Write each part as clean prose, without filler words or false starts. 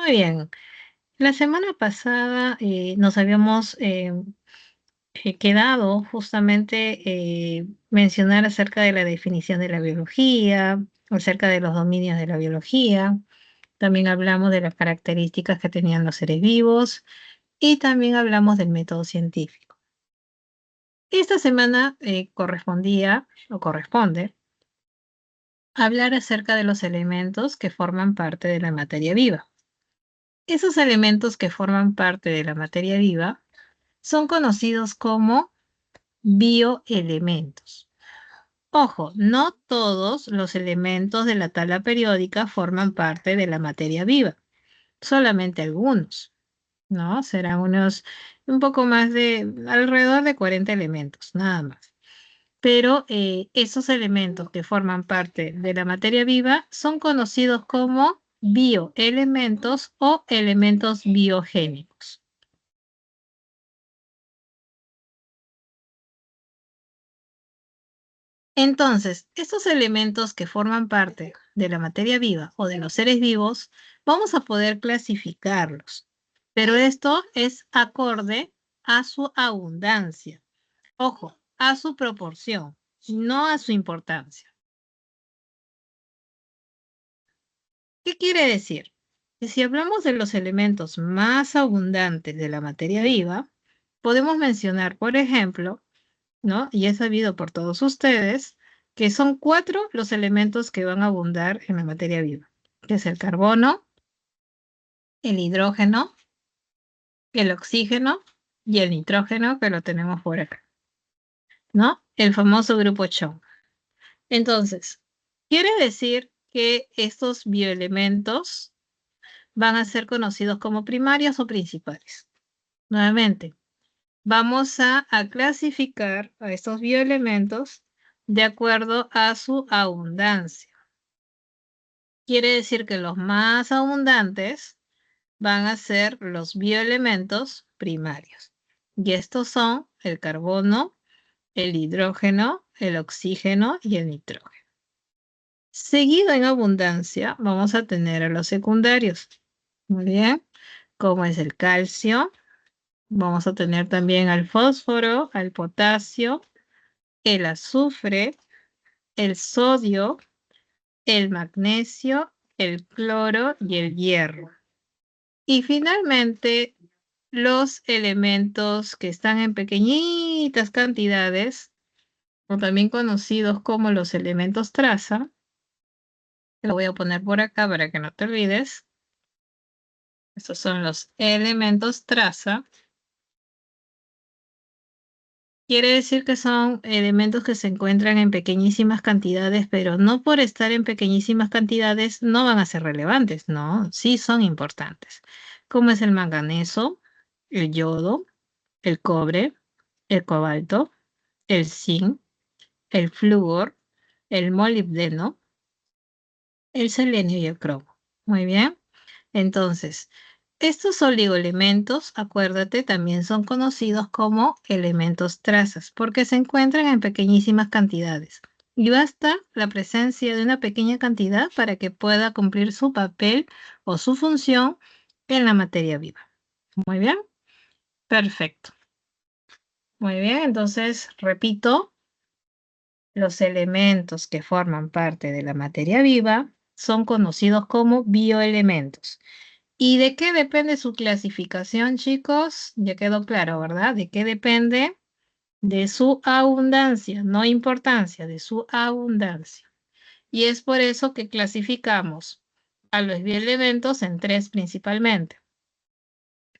Muy bien. La semana pasada nos habíamos quedado justamente mencionar acerca de la definición de la biología, acerca de los dominios de la biología. También hablamos de las características que tenían los seres vivos y también hablamos del método científico. Esta semana correspondía o corresponde hablar acerca de los elementos que forman parte de la materia viva. Esos elementos que forman parte de la materia viva son conocidos como bioelementos. Ojo, no todos los elementos de la tabla periódica forman parte de la materia viva, solamente algunos, ¿no? Serán un poco más de, alrededor de 40 elementos, nada más. Pero esos elementos que forman parte de la materia viva son conocidos como bioelementos o elementos biogénicos. Entonces, estos elementos que forman parte de la materia viva o de los seres vivos, vamos a poder clasificarlos, pero esto es acorde a su abundancia. Ojo, a su proporción, no a su importancia. ¿Qué quiere decir? Que si hablamos de los elementos más abundantes de la materia viva, podemos mencionar, por ejemplo, ¿no? Y es sabido por todos ustedes que son 4 los elementos que van a abundar en la materia viva, que es el carbono, el hidrógeno, el oxígeno y el nitrógeno, que lo tenemos por acá, ¿no? El famoso grupo Chong. Entonces, quiere decir que estos bioelementos van a ser conocidos como primarios o principales. Nuevamente, vamos a clasificar a estos bioelementos de acuerdo a su abundancia. Quiere decir que los más abundantes van a ser los bioelementos primarios. Y estos son el carbono, el hidrógeno, el oxígeno y el nitrógeno. Seguido en abundancia, vamos a tener a los secundarios. Muy bien, como es el calcio. Vamos a tener también al fósforo, al potasio, el azufre, el sodio, el magnesio, el cloro y el hierro. Y finalmente, los elementos que están en pequeñitas cantidades, o también conocidos como los elementos traza, lo voy a poner por acá para que no te olvides. Estos son los elementos traza. Quiere decir que son elementos que se encuentran en pequeñísimas cantidades, pero no por estar en pequeñísimas cantidades no van a ser relevantes, no, sí son importantes, como es el manganeso, el yodo, el cobre, el cobalto, el zinc, el flúor, el molibdeno, el selenio y el cromo. Muy bien. Entonces, estos oligoelementos, acuérdate, también son conocidos como elementos trazas, porque se encuentran en pequeñísimas cantidades. Y basta la presencia de una pequeña cantidad para que pueda cumplir su papel o su función en la materia viva. Muy bien, perfecto. Muy bien, entonces repito, los elementos que forman parte de la materia viva son conocidos como bioelementos. ¿Y de qué depende su clasificación, chicos? Ya quedó claro, ¿verdad? ¿De qué depende? De su abundancia, no importancia, de su abundancia. Y es por eso que clasificamos a los bioelementos en 3 principalmente.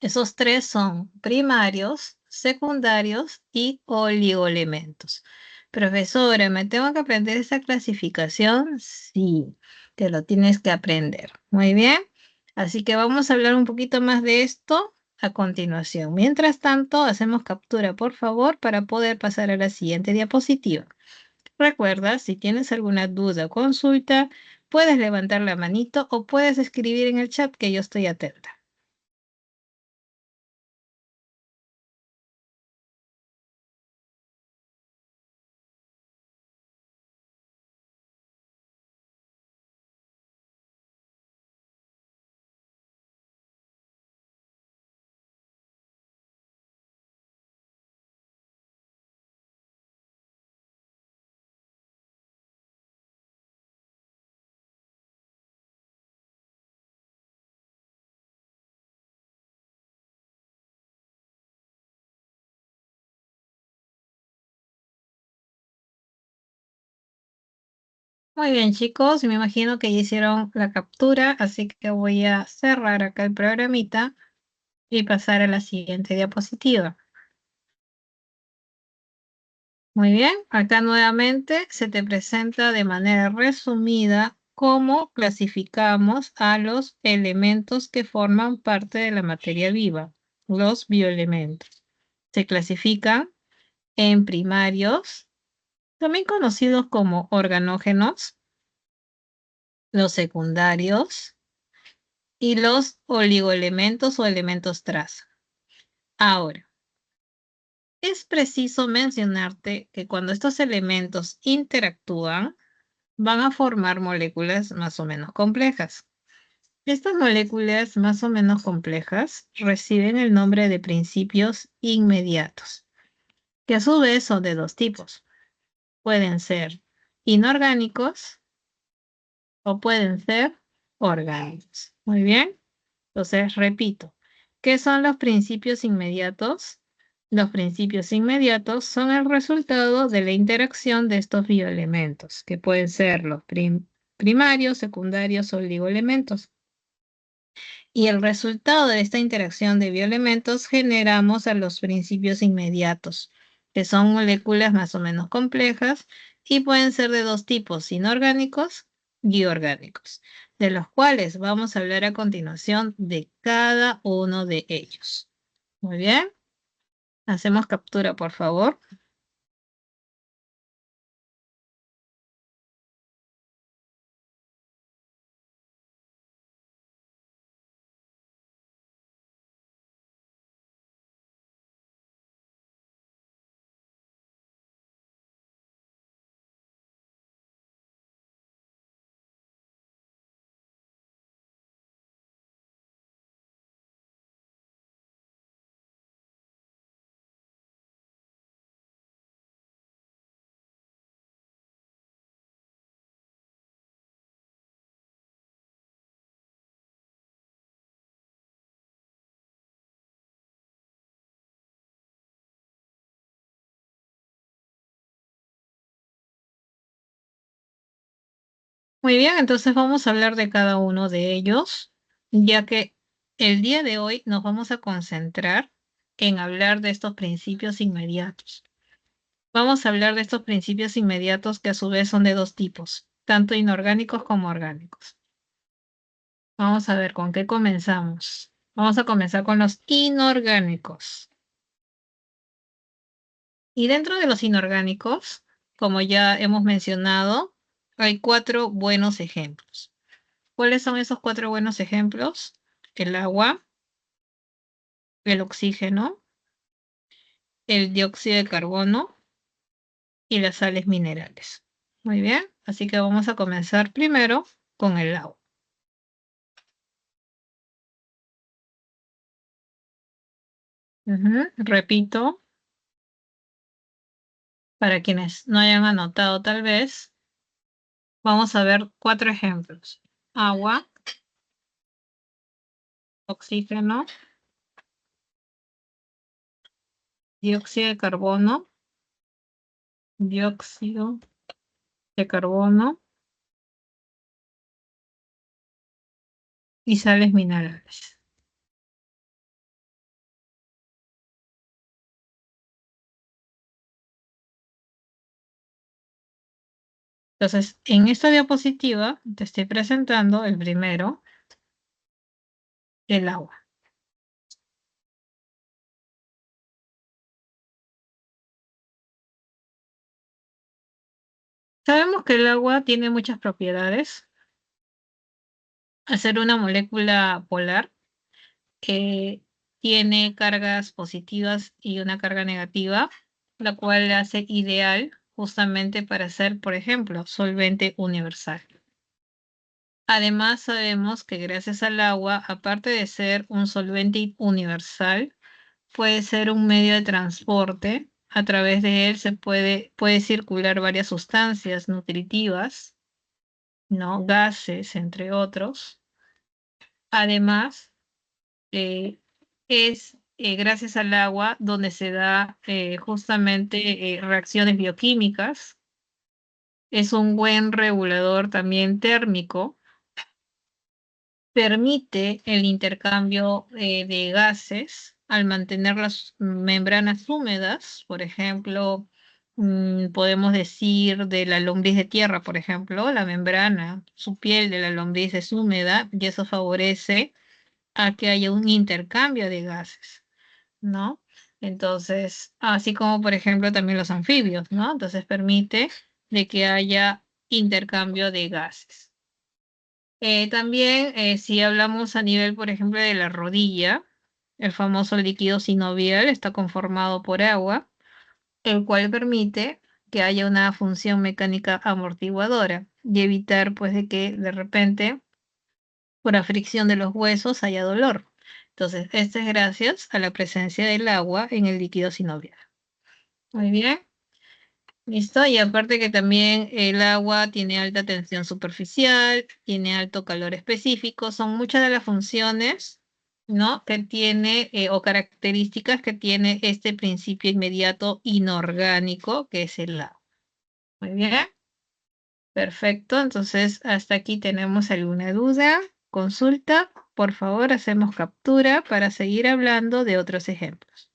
Esos 3 son primarios, secundarios y oligoelementos. Profesora, ¿me tengo que aprender esta clasificación? Sí, te lo tienes que aprender. Muy bien. Así que vamos a hablar un poquito más de esto a continuación. Mientras tanto, hacemos captura, por favor, para poder pasar a la siguiente diapositiva. Recuerda, si tienes alguna duda o consulta, puedes levantar la manito o puedes escribir en el chat que yo estoy atenta. Muy bien, chicos, me imagino que ya hicieron la captura, así que voy a cerrar acá el programita y pasar a la siguiente diapositiva. Muy bien, acá nuevamente se te presenta de manera resumida cómo clasificamos a los elementos que forman parte de la materia viva, los bioelementos. Se clasifican en primarios, también conocidos como organógenos, los secundarios y los oligoelementos o elementos traza. Ahora, es preciso mencionarte que cuando estos elementos interactúan, van a formar moléculas más o menos complejas. Estas moléculas más o menos complejas reciben el nombre de principios inmediatos, que a su vez son de dos tipos. Pueden ser inorgánicos o pueden ser orgánicos. Muy bien. Entonces, repito, ¿qué son los principios inmediatos? Los principios inmediatos son el resultado de la interacción de estos bioelementos, que pueden ser los primarios, secundarios o oligoelementos. Y el resultado de esta interacción de bioelementos generamos a los principios inmediatos, que son moléculas más o menos complejas y pueden ser de dos tipos, inorgánicos y orgánicos, de los cuales vamos a hablar a continuación de cada uno de ellos. Muy bien, hacemos captura, por favor. Muy bien, entonces vamos a hablar de cada uno de ellos, ya que el día de hoy nos vamos a concentrar en hablar de estos principios inmediatos. Vamos a hablar de estos principios inmediatos que a su vez son de dos tipos, tanto inorgánicos como orgánicos. Vamos a ver con qué comenzamos. Vamos a comenzar con los inorgánicos. Y dentro de los inorgánicos, como ya hemos mencionado, hay 4 buenos ejemplos. ¿Cuáles son esos 4 buenos ejemplos? El agua, el oxígeno, el dióxido de carbono y las sales minerales. Muy bien, así que vamos a comenzar primero con el agua. Repito, para quienes no hayan anotado tal vez, vamos a ver 4 ejemplos. Agua, oxígeno, dióxido de carbono, dióxido de carbono y sales minerales. Entonces, en esta diapositiva te estoy presentando el primero, el agua. Sabemos que el agua tiene muchas propiedades. Al ser una molécula polar, que tiene cargas positivas y una carga negativa, la cual la hace ideal justamente para ser, por ejemplo, solvente universal. Además, sabemos que gracias al agua, aparte de ser un solvente universal, puede ser un medio de transporte. A través de él se puede circular varias sustancias nutritivas, ¿no? Gases, entre otros. Además, eh, es gracias al agua donde se da justamente reacciones bioquímicas, es un buen regulador también térmico, permite el intercambio de gases al mantener las membranas húmedas, por ejemplo, podemos decir de la lombriz de tierra, por ejemplo, la membrana, su piel de la lombriz es húmeda y eso favorece a que haya un intercambio de gases, ¿no? Entonces, así como por ejemplo también los anfibios, ¿no? Entonces permite de que haya intercambio de gases. También, si hablamos a nivel, por ejemplo, de la rodilla, el famoso líquido sinovial está conformado por agua, el cual permite que haya una función mecánica amortiguadora y evitar, pues, de que de repente, por la fricción de los huesos, haya dolor. Entonces, esto es gracias a la presencia del agua en el líquido sinovial. Muy bien. ¿Listo? Y aparte que también el agua tiene alta tensión superficial, tiene alto calor específico, son muchas de las funciones, ¿no? Que tiene o características que tiene este principio inmediato inorgánico que es el agua. Muy bien, perfecto. Entonces, hasta aquí tenemos alguna duda, consulta. Por favor, hacemos captura para seguir hablando de otros ejemplos.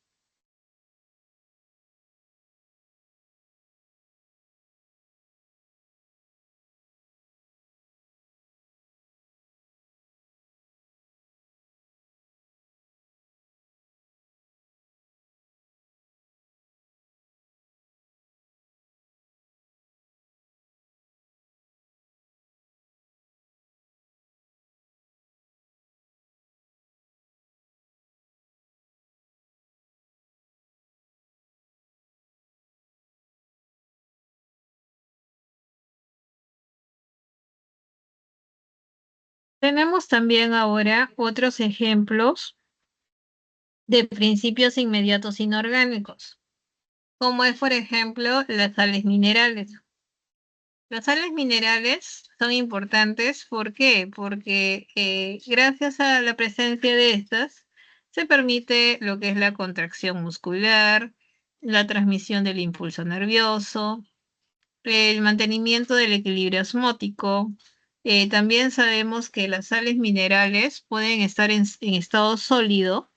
Tenemos también ahora otros ejemplos de principios inmediatos inorgánicos, como es, por ejemplo, las sales minerales. Las sales minerales son importantes, ¿por qué? Porque gracias a la presencia de estas, se permite lo que es la contracción muscular, la transmisión del impulso nervioso, el mantenimiento del equilibrio osmótico. También sabemos que las sales minerales pueden estar en estado sólido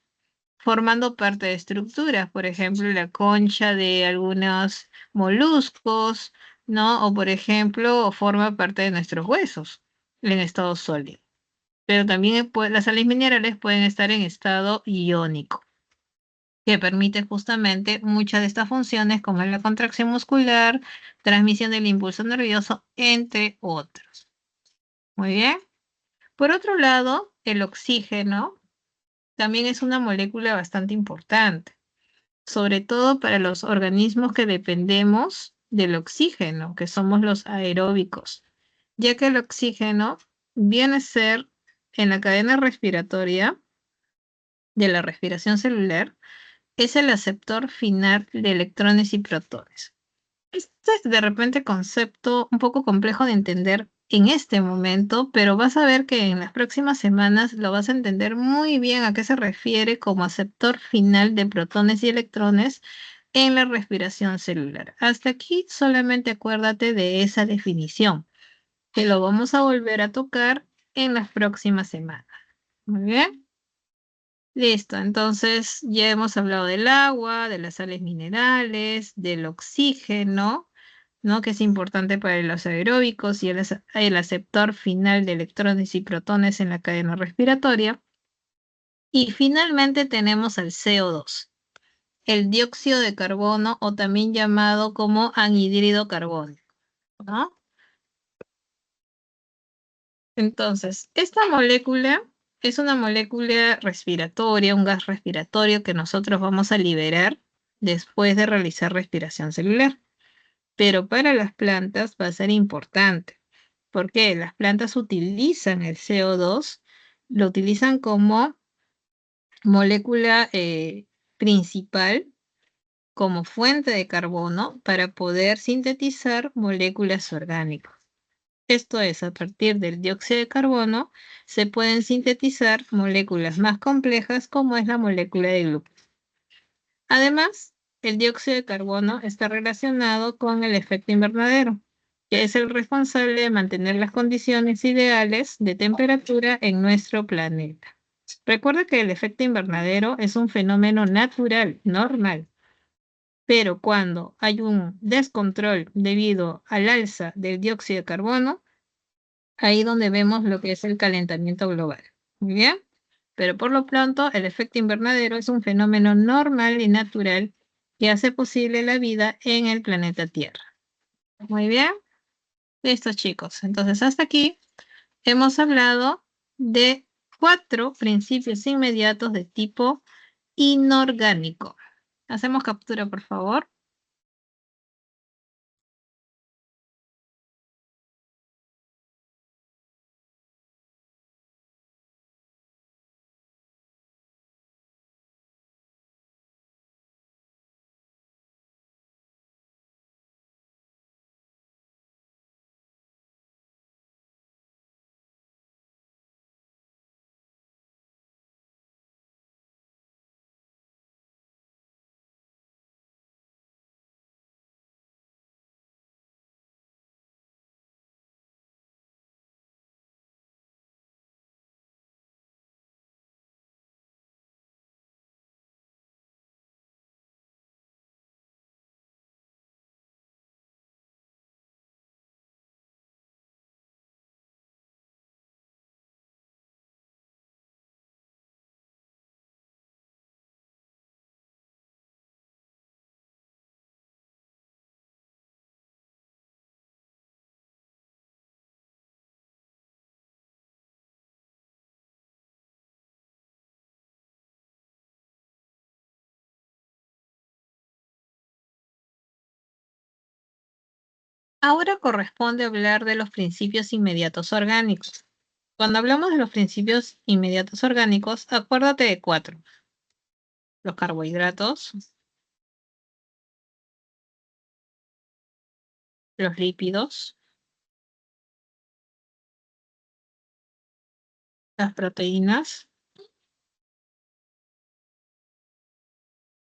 formando parte de estructuras, por ejemplo, la concha de algunos moluscos, ¿no? O por ejemplo, forma parte de nuestros huesos en estado sólido. Pero también las sales minerales pueden estar en estado iónico, que permite justamente muchas de estas funciones, como es la contracción muscular, transmisión del impulso nervioso, entre otros. Muy bien. Por otro lado, el oxígeno también es una molécula bastante importante, sobre todo para los organismos que dependemos del oxígeno, que somos los aeróbicos, ya que el oxígeno viene a ser en la cadena respiratoria de la respiración celular, es el aceptor final de electrones y protones. Este es de repente concepto un poco complejo de entender en este momento, pero vas a ver que en las próximas semanas lo vas a entender muy bien a qué se refiere como aceptor final de protones y electrones en la respiración celular. Hasta aquí solamente acuérdate de esa definición, que lo vamos a volver a tocar en las próximas semanas. Muy bien. Listo, entonces ya hemos hablado del agua, de las sales minerales, del oxígeno, ¿no? Que es importante para los aeróbicos y el aceptor final de electrones y protones en la cadena respiratoria. Y finalmente tenemos al CO2, el dióxido de carbono o también llamado como anhídrido carbónico, ¿no? Entonces, esta molécula es una molécula respiratoria, un gas respiratorio que nosotros vamos a liberar después de realizar respiración celular. Pero para las plantas va a ser importante, porque las plantas utilizan el CO2, lo utilizan como molécula principal, como fuente de carbono para poder sintetizar moléculas orgánicas. Esto es, a partir del dióxido de carbono se pueden sintetizar moléculas más complejas como es la molécula de glucosa. Además, el dióxido de carbono está relacionado con el efecto invernadero. que es el responsable de mantener las condiciones ideales de temperatura en nuestro planeta. Recuerda que el efecto invernadero es un fenómeno natural, normal, pero cuando hay un descontrol debido al alza del dióxido de carbono, ahí donde vemos lo que es el calentamiento global. Muy bien, pero por lo pronto el efecto invernadero es un fenómeno normal y natural que hace posible la vida en el planeta Tierra. Muy bien, listo chicos. Entonces hasta aquí hemos hablado de 4 principios inmediatos de tipo inorgánico. Hacemos captura, por favor. Ahora corresponde hablar de los principios inmediatos orgánicos. Cuando hablamos de los principios inmediatos orgánicos, acuérdate de 4. Los carbohidratos, los lípidos, las proteínas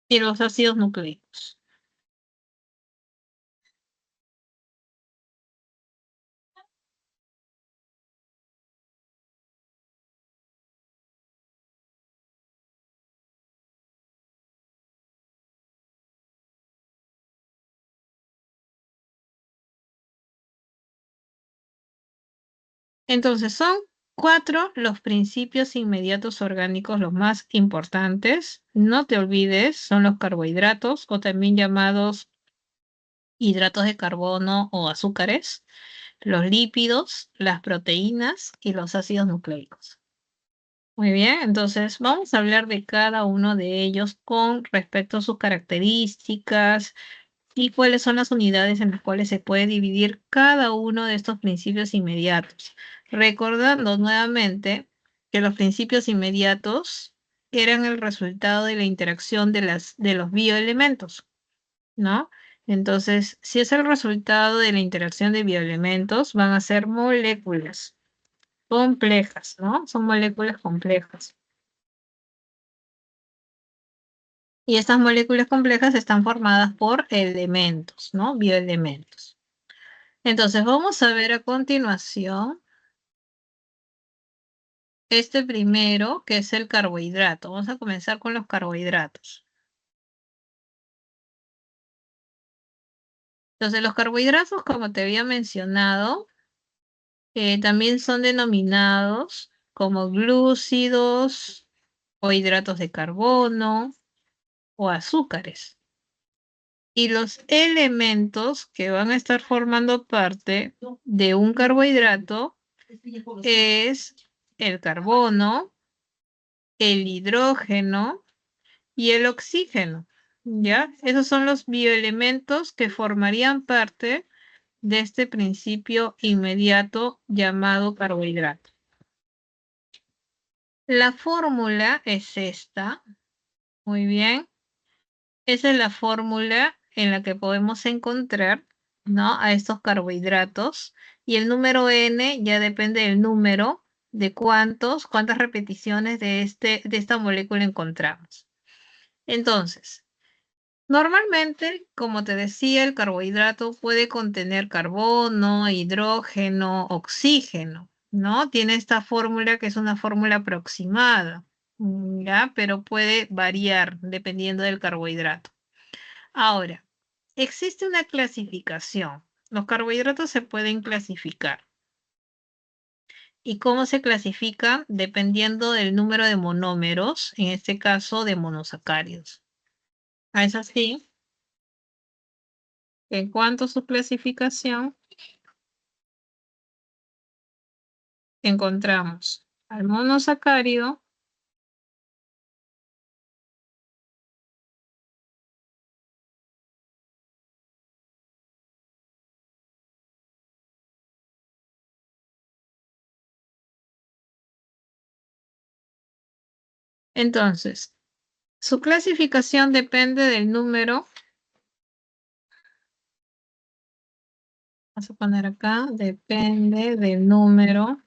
y los ácidos nucleicos. Entonces son 4 los principios inmediatos orgánicos los más importantes. No te olvides, son los carbohidratos o también llamados hidratos de carbono o azúcares, los lípidos, las proteínas y los ácidos nucleicos. Muy bien, entonces vamos a hablar de cada uno de ellos con respecto a sus características y cuáles son las unidades en las cuales se puede dividir cada uno de estos principios inmediatos. Recordando nuevamente que los principios inmediatos eran el resultado de la interacción de los bioelementos, ¿no? Entonces, si es el resultado de la interacción de bioelementos, van a ser moléculas complejas, ¿no? Son moléculas complejas. Y estas moléculas complejas están formadas por elementos, ¿no? Bioelementos. Entonces, vamos a ver a continuación este primero, que es el carbohidrato. Vamos a comenzar con los carbohidratos. Entonces, los carbohidratos, como te había mencionado, también son denominados como glúcidos o hidratos de carbono o azúcares. Y los elementos que van a estar formando parte de un carbohidrato es el carbono, el hidrógeno y el oxígeno, ¿ya? Esos son los bioelementos que formarían parte de este principio inmediato llamado carbohidrato. La fórmula es esta, muy bien. Esa es la fórmula en la que podemos encontrar, ¿no? A estos carbohidratos. Y el número N ya depende del número de cuántas repeticiones de esta molécula encontramos. Entonces, Normalmente, como te decía, el carbohidrato puede contener carbono, hidrógeno, oxígeno, ¿no? Tiene esta fórmula que es una fórmula aproximada, ¿ya? Pero puede variar dependiendo del carbohidrato. Ahora, existe una clasificación. Los carbohidratos se pueden clasificar. ¿Y cómo se clasifican? Dependiendo del número de monómeros, en este caso de monosacáridos. ¿Es así? En cuanto a su clasificación, encontramos al monosacárido, entonces, su clasificación depende del número, vamos a poner acá, depende del número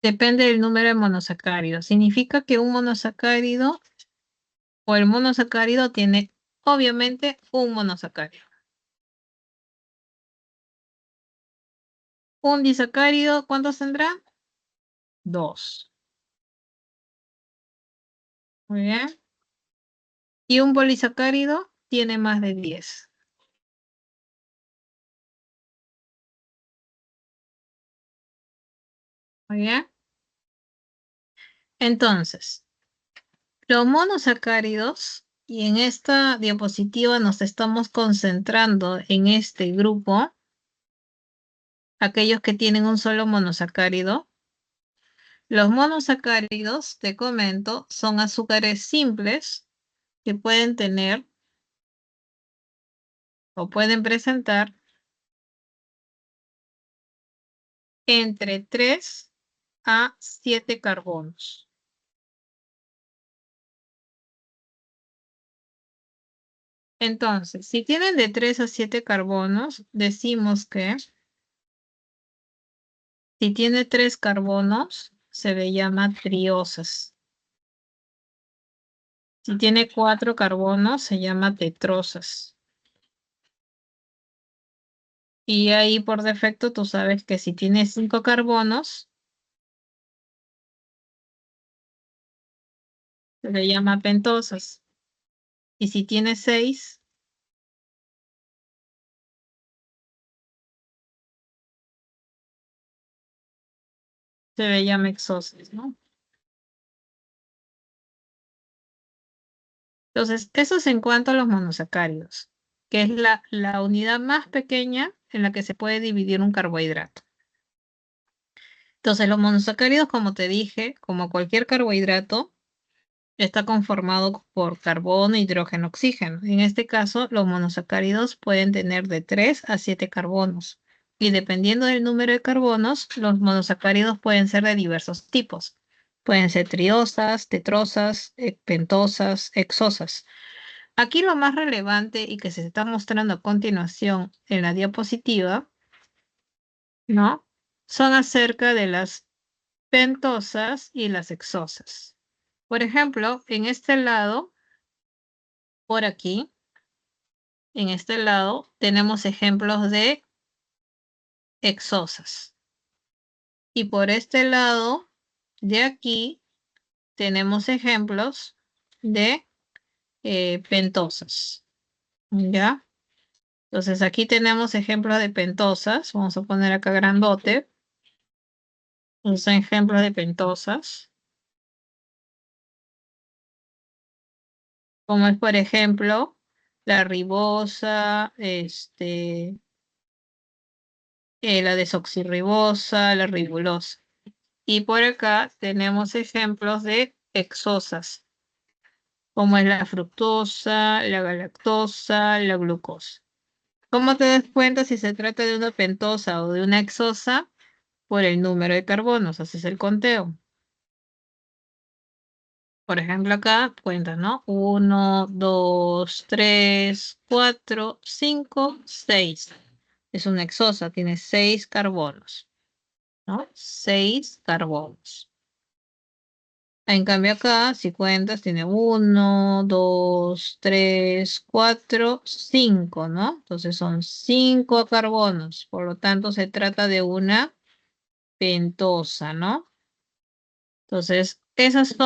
de monosacáridos. Significa que un monosacárido o el monosacárido tiene obviamente un monosacárido. Un disacárido, ¿cuántos tendrá? 2. Muy bien. Y un polisacárido tiene más de 10. Muy bien. Entonces, los monosacáridos, y en esta diapositiva nos estamos concentrando en este grupo, aquellos que tienen un solo monosacárido. Los monosacáridos, te comento, son azúcares simples que pueden tener o pueden presentar entre 3 a 7 carbonos. Entonces, si tienen de 3 a 7 carbonos, decimos que si tiene 3 carbonos, se le llama triosas. Si tiene 4 carbonos, se llama tetrosas. Y ahí por defecto tú sabes que si tiene 5 carbonos, se le llama pentosas. Y si tiene 6, se le llama hexosas, ¿no? Entonces, eso es en cuanto a los monosacáridos, que es la unidad más pequeña en la que se puede dividir un carbohidrato. Entonces, los monosacáridos, como te dije, como cualquier carbohidrato, está conformado por carbono, hidrógeno, oxígeno. En este caso, los monosacáridos pueden tener de 3 a 7 carbonos. Y dependiendo del número de carbonos, los monosacáridos pueden ser de diversos tipos. Pueden ser triosas, tetrosas, pentosas, hexosas. Aquí lo más relevante y que se está mostrando a continuación en la diapositiva, ¿no? Son acerca de las pentosas y las hexosas. Por ejemplo, en este lado, por aquí, en este lado, tenemos ejemplos de hexosas. Y por este lado de aquí, tenemos ejemplos de pentosas. ¿Ya? Entonces aquí tenemos ejemplos de pentosas. Vamos a poner acá grandote. Son ejemplos de pentosas. Como es, por ejemplo, la ribosa, la desoxirribosa, la ribulosa. Y por acá tenemos ejemplos de hexosas, como es la fructosa, la galactosa, la glucosa. ¿Cómo te das cuenta si se trata de una pentosa o de una hexosa? Por el número de carbonos, haces el conteo. Por ejemplo, acá cuentas, ¿no? 1, 2, 3, 4, 5, 6. Es una hexosa, tiene 6 carbonos, ¿no? 6 carbonos. En cambio acá, si cuentas, tiene 1, 2, 3, 4, 5, ¿no? Entonces son 5 carbonos. Por lo tanto, se trata de una pentosa, ¿no? Entonces, esos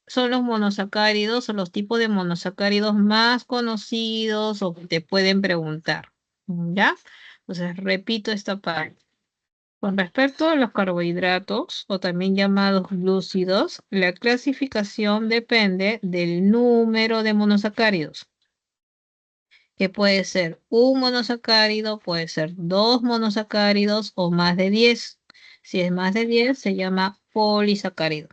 son los monosacáridos o los tipos de monosacáridos más conocidos o que te pueden preguntar, ¿ya? Entonces, repito esta parte. Con respecto a los carbohidratos, o también llamados glúcidos, la clasificación depende del número de monosacáridos, que puede ser un monosacárido, puede ser dos monosacáridos o más de 10. Si es más de 10, se llama polisacárido.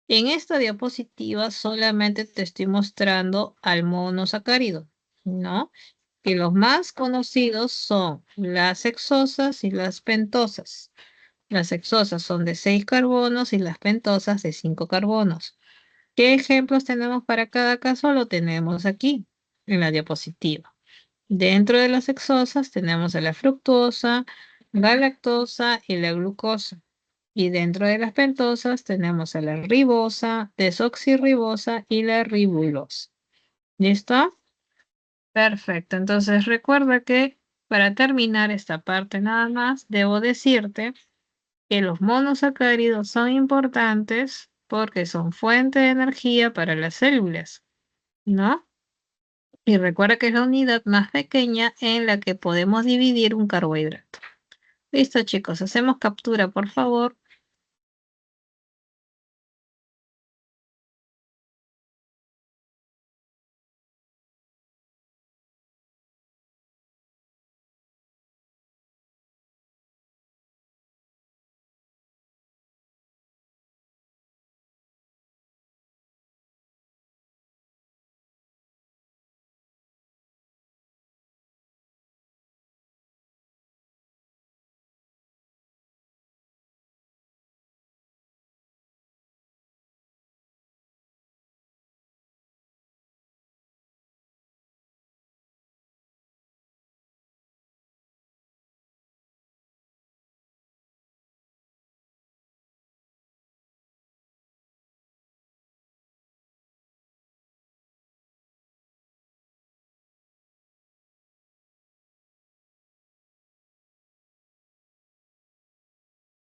En esta diapositiva solamente te estoy mostrando al monosacárido, ¿no? Que los más conocidos son las hexosas y las pentosas. Las hexosas son de 6 carbonos y las pentosas de 5 carbonos. ¿Qué ejemplos tenemos para cada caso? Lo tenemos aquí, en la diapositiva. Dentro de las hexosas tenemos a la fructosa, la lactosa y la glucosa. Y dentro de las pentosas tenemos a la ribosa, desoxirribosa y la ribulosa. ¿Listo? Perfecto. Entonces recuerda que para terminar esta parte nada más, debo decirte que los monosacáridos son importantes porque son fuente de energía para las células, ¿no? Y recuerda que es la unidad más pequeña en la que podemos dividir un carbohidrato. Listo, chicos, hacemos captura, por favor.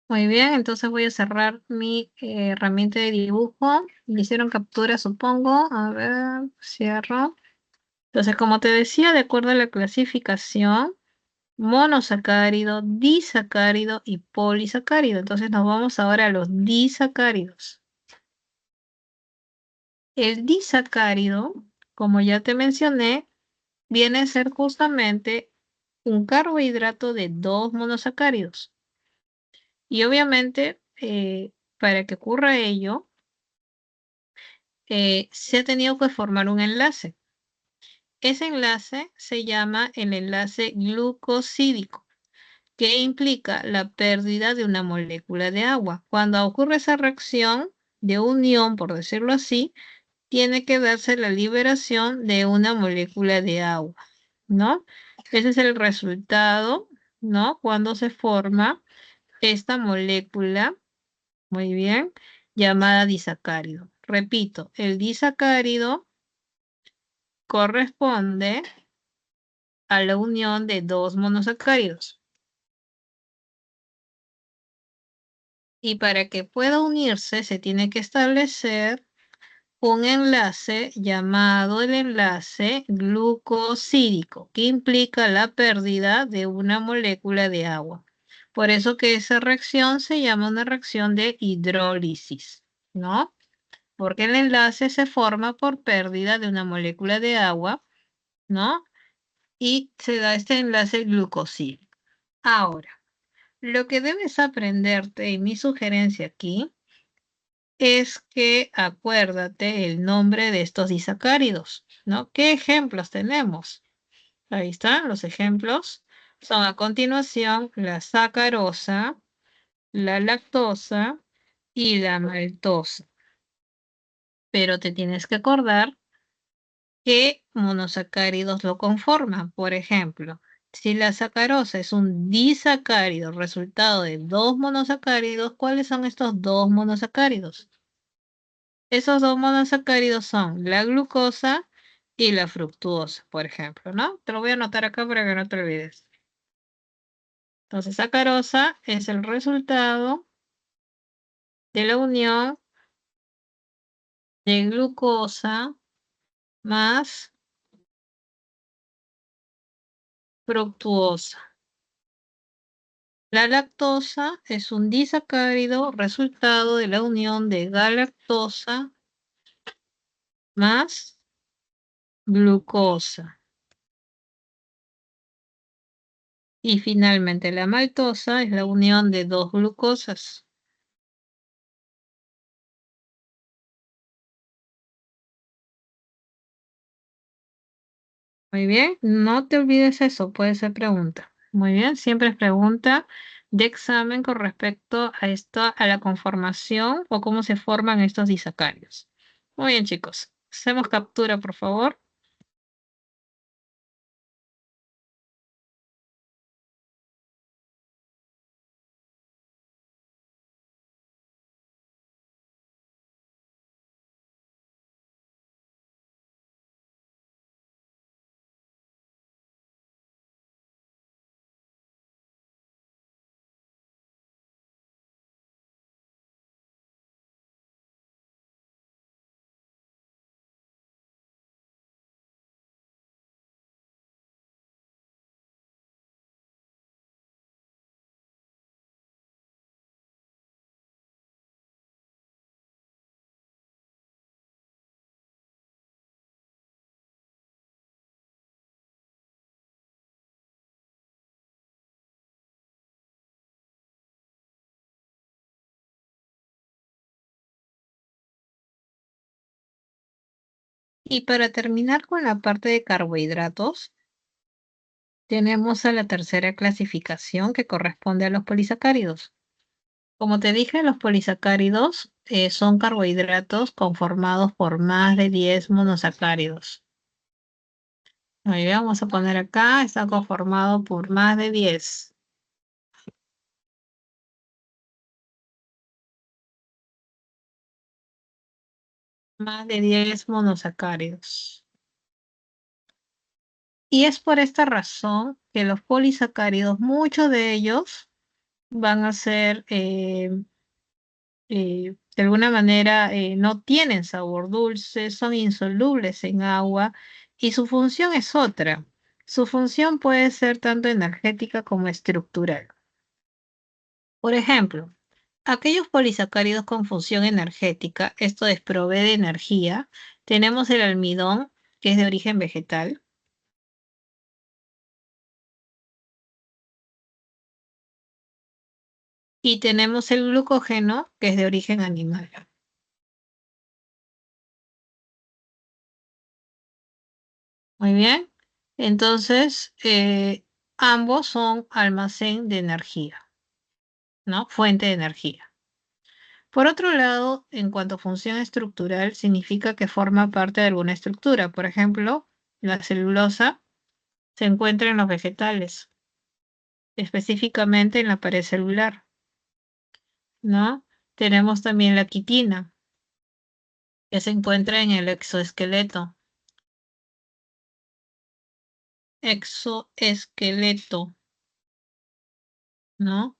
Muy bien, entonces voy a cerrar mi herramienta de dibujo. Me hicieron captura, supongo. A ver, cierro. Entonces, como te decía, de acuerdo a la clasificación, monosacárido, disacárido y polisacárido. Entonces nos vamos ahora a los disacáridos. El disacárido, como ya te mencioné, viene a ser justamente un carbohidrato de dos monosacáridos. Y obviamente, para que ocurra ello, se ha tenido que formar un enlace. Ese enlace se llama el enlace glucosídico, que implica la pérdida de una molécula de agua. Cuando ocurre esa reacción de unión, por decirlo así, tiene que darse la liberación de una molécula de agua, ¿no? Ese es el resultado, ¿no? Cuando se forma esta molécula, muy bien, llamada disacárido. Repito, el disacárido corresponde a la unión de dos monosacáridos. Y para que pueda unirse, se tiene que establecer un enlace llamado el enlace glucosídico, que implica la pérdida de una molécula de agua. Por eso que esa reacción se llama una reacción de hidrólisis, ¿no? Porque el enlace se forma por pérdida de una molécula de agua, ¿no? Y se da este enlace glucosídico. Ahora, lo que debes aprenderte, y mi sugerencia aquí, es que acuérdate el nombre de estos disacáridos, ¿no? ¿Qué ejemplos tenemos? Ahí están los ejemplos. Son a continuación la sacarosa, la lactosa y la maltosa. Pero te tienes que acordar qué monosacáridos lo conforman. Por ejemplo, Si la sacarosa es un disacárido, resultado de dos monosacáridos, ¿cuáles son estos dos monosacáridos? Esos dos monosacáridos son la glucosa y la fructuosa, por ejemplo, ¿no? Te lo voy a anotar acá para que no te olvides. Entonces, sacarosa es el resultado de la unión de glucosa más fructuosa. La lactosa es un disacárido resultado de la unión de galactosa más glucosa. Y finalmente la maltosa es la unión de dos glucosas. Muy bien, no te olvides eso, puede ser pregunta. Muy bien, siempre es pregunta de examen con respecto a esto, a la conformación o cómo se forman estos disacáridos. Muy bien, chicos. Hacemos captura, por favor. Y para terminar con la parte de carbohidratos, tenemos a la tercera clasificación que corresponde a los polisacáridos. Como te dije, los polisacáridos son carbohidratos conformados por más de 10 monosacáridos. Muy bien, vamos a poner acá, está conformado por más de 10. Más de 10 monosacáridos. Y es por esta razón que los polisacáridos, muchos de ellos van a ser, de alguna manera, no tienen sabor dulce, son insolubles en agua y su función es otra. Su función puede ser tanto energética como estructural. Por ejemplo, aquellos polisacáridos con función energética, esto es, provee de energía, tenemos el almidón, que es de origen vegetal, y tenemos el glucógeno, que es de origen animal. Muy bien. Entonces, ambos son almacén de energía, ¿no? Fuente de energía. Por otro lado, en cuanto a función estructural, significa que forma parte de alguna estructura. Por ejemplo, la celulosa se encuentra en los vegetales, específicamente en la pared celular, ¿no? Tenemos también la quitina, que se encuentra en el exoesqueleto. Exoesqueleto, ¿no?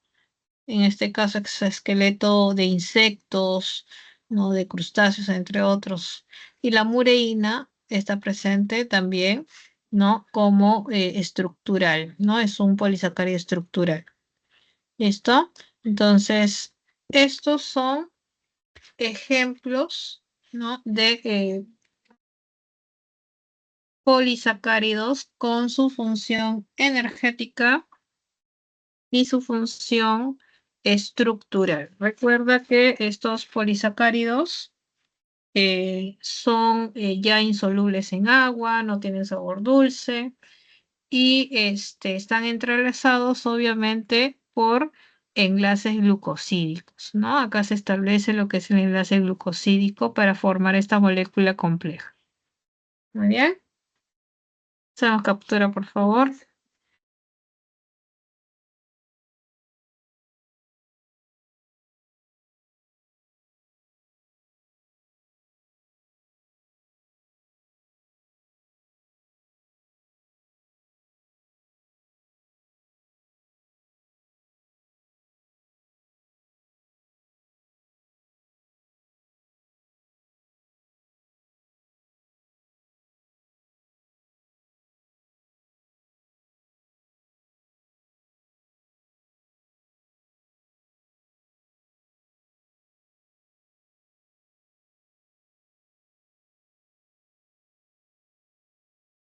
En este caso, exoesqueleto de insectos, ¿no? De crustáceos, entre otros. Y la mureína está presente también, ¿no? Como estructural, ¿no? Es un polisacárido estructural. ¿Listo? Entonces, estos son ejemplos, ¿no? De polisacáridos con su función energética y su función estructural. Recuerda que estos polisacáridos son ya insolubles en agua, no tienen sabor dulce y están entrelazados obviamente por enlaces glucosídicos, ¿no? Acá se establece lo que es el enlace glucosídico para formar esta molécula compleja. Muy bien. Hacemos captura, por favor.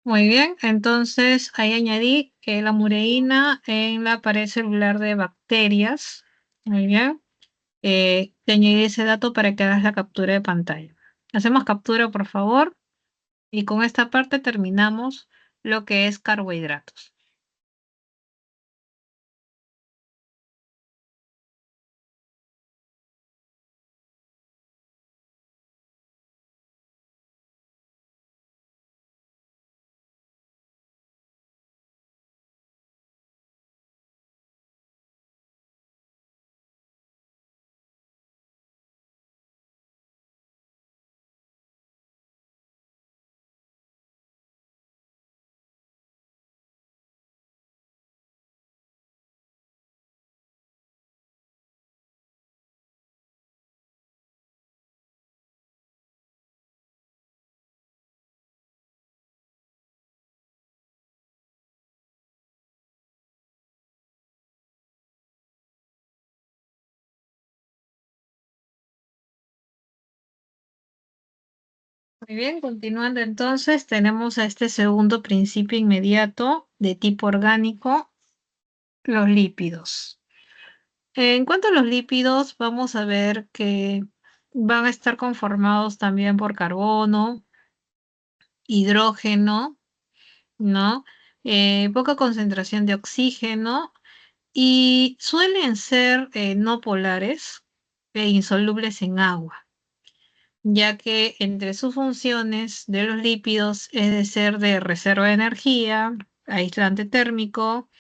Muy bien, entonces ahí añadí que la mureína en la pared celular de bacterias. Muy bien. Te añadí ese dato para que hagas la captura de pantalla. Hacemos captura, por favor, y con esta parte terminamos lo que es carbohidratos. Muy bien, continuando entonces, tenemos a este segundo principio inmediato de tipo orgánico, los lípidos. En cuanto a los lípidos, vamos a ver que van a estar conformados también por carbono, hidrógeno, ¿no? Poca concentración de oxígeno y suelen ser no polares e insolubles en agua, ya que entre sus funciones de los lípidos es de ser de reserva de energía, aislante térmico,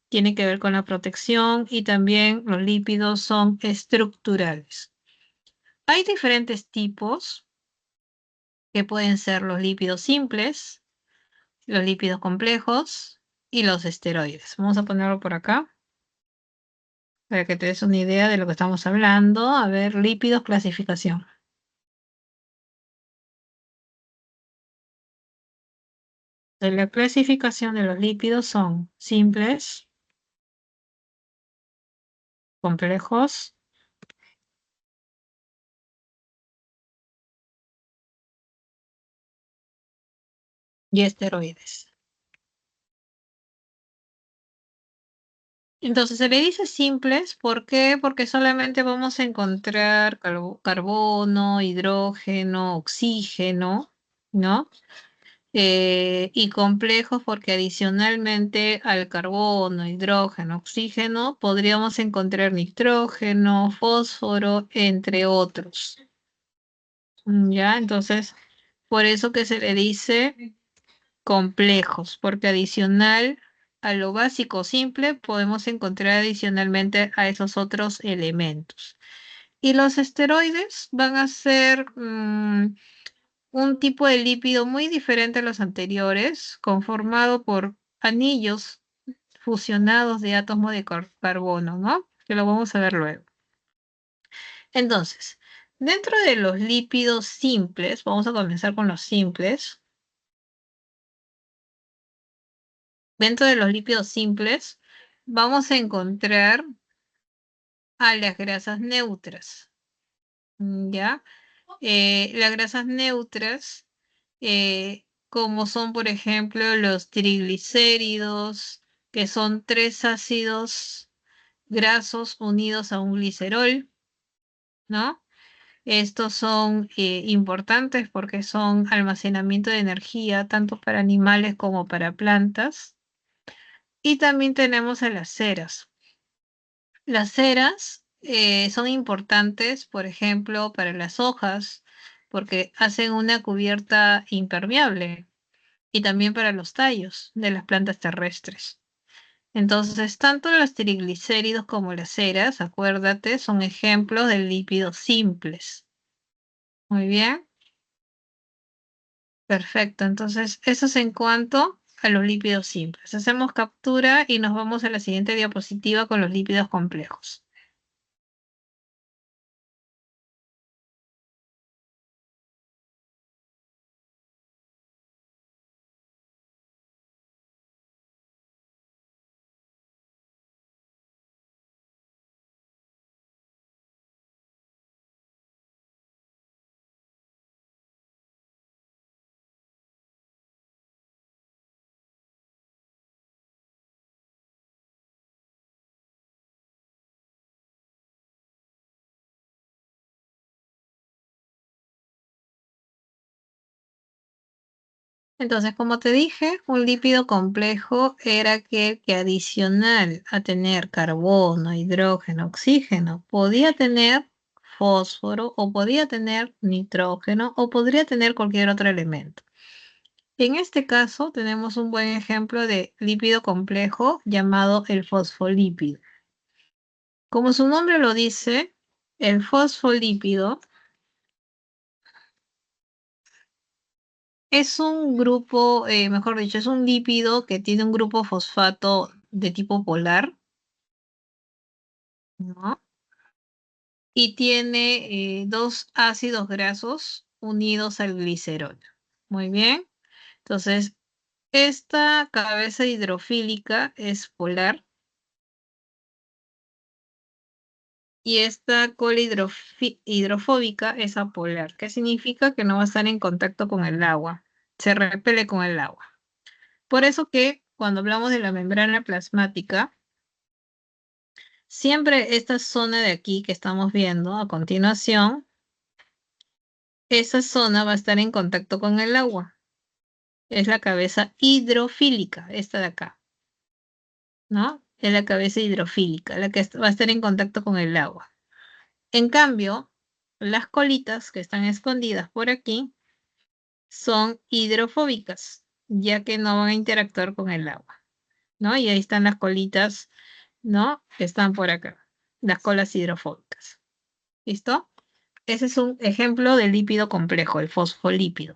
tiene que ver con la protección y también los lípidos son estructurales. Hay diferentes tipos que pueden ser los lípidos simples, los lípidos complejos y los esteroides. Vamos a ponerlo por acá para que te des una idea de lo que estamos hablando. A ver, lípidos, clasificación. De la clasificación de los lípidos son simples, complejos y esteroides. Entonces se le dice simples, ¿por qué? Porque solamente vamos a encontrar carbono, hidrógeno, oxígeno, ¿no? Y complejos porque adicionalmente al carbono, hidrógeno, oxígeno, podríamos encontrar nitrógeno, fósforo, entre otros. ¿Ya? Entonces, por eso que se le dice complejos, porque adicional a lo básico simple podemos encontrar adicionalmente a esos otros elementos. Y los esteroides van a ser un tipo de lípido muy diferente a los anteriores, conformado por anillos fusionados de átomos de carbono, ¿no? Que lo vamos a ver luego. Entonces, dentro de los lípidos simples, vamos a comenzar con los simples. Dentro de los lípidos simples, vamos a encontrar a las grasas neutras, ¿ya? Las grasas neutras, como son, por ejemplo, los triglicéridos, que son tres ácidos grasos unidos a un glicerol, ¿no? Estos son importantes porque son almacenamiento de energía tanto para animales como para plantas. Y también tenemos a las ceras. Las ceras son importantes, por ejemplo, para las hojas, porque hacen una cubierta impermeable y también para los tallos de las plantas terrestres. Entonces, tanto los triglicéridos como las ceras, acuérdate, son ejemplos de lípidos simples. Muy bien, perfecto. Entonces, eso es en cuanto a los lípidos simples. Hacemos captura y nos vamos a la siguiente diapositiva con los lípidos complejos. Entonces, como te dije, un lípido complejo era aquel que adicional a tener carbono, hidrógeno, oxígeno, podía tener fósforo o podía tener nitrógeno o podría tener cualquier otro elemento. En este caso tenemos un buen ejemplo de lípido complejo llamado el fosfolípido. Como su nombre lo dice, el fosfolípido es un grupo, mejor dicho, es un lípido que tiene un grupo fosfato de tipo polar, ¿no? Y tiene dos ácidos grasos unidos al glicerol. Muy bien. Entonces, esta cabeza hidrofílica es polar y esta cola hidrofóbica es apolar. ¿Qué significa? Que no va a estar en contacto con el agua. Se repele con el agua. Por eso que cuando hablamos de la membrana plasmática, siempre esta zona de aquí que estamos viendo a continuación, esa zona va a estar en contacto con el agua. Es la cabeza hidrofílica, esta de acá, ¿no? Es la cabeza hidrofílica, la que va a estar en contacto con el agua. En cambio, las colitas que están escondidas por aquí son hidrofóbicas, ya que no van a interactuar con el agua, ¿no? Y ahí están las colitas, ¿no? Que están por acá, las colas hidrofóbicas. ¿Listo? Ese es un ejemplo de lípido complejo, el fosfolípido.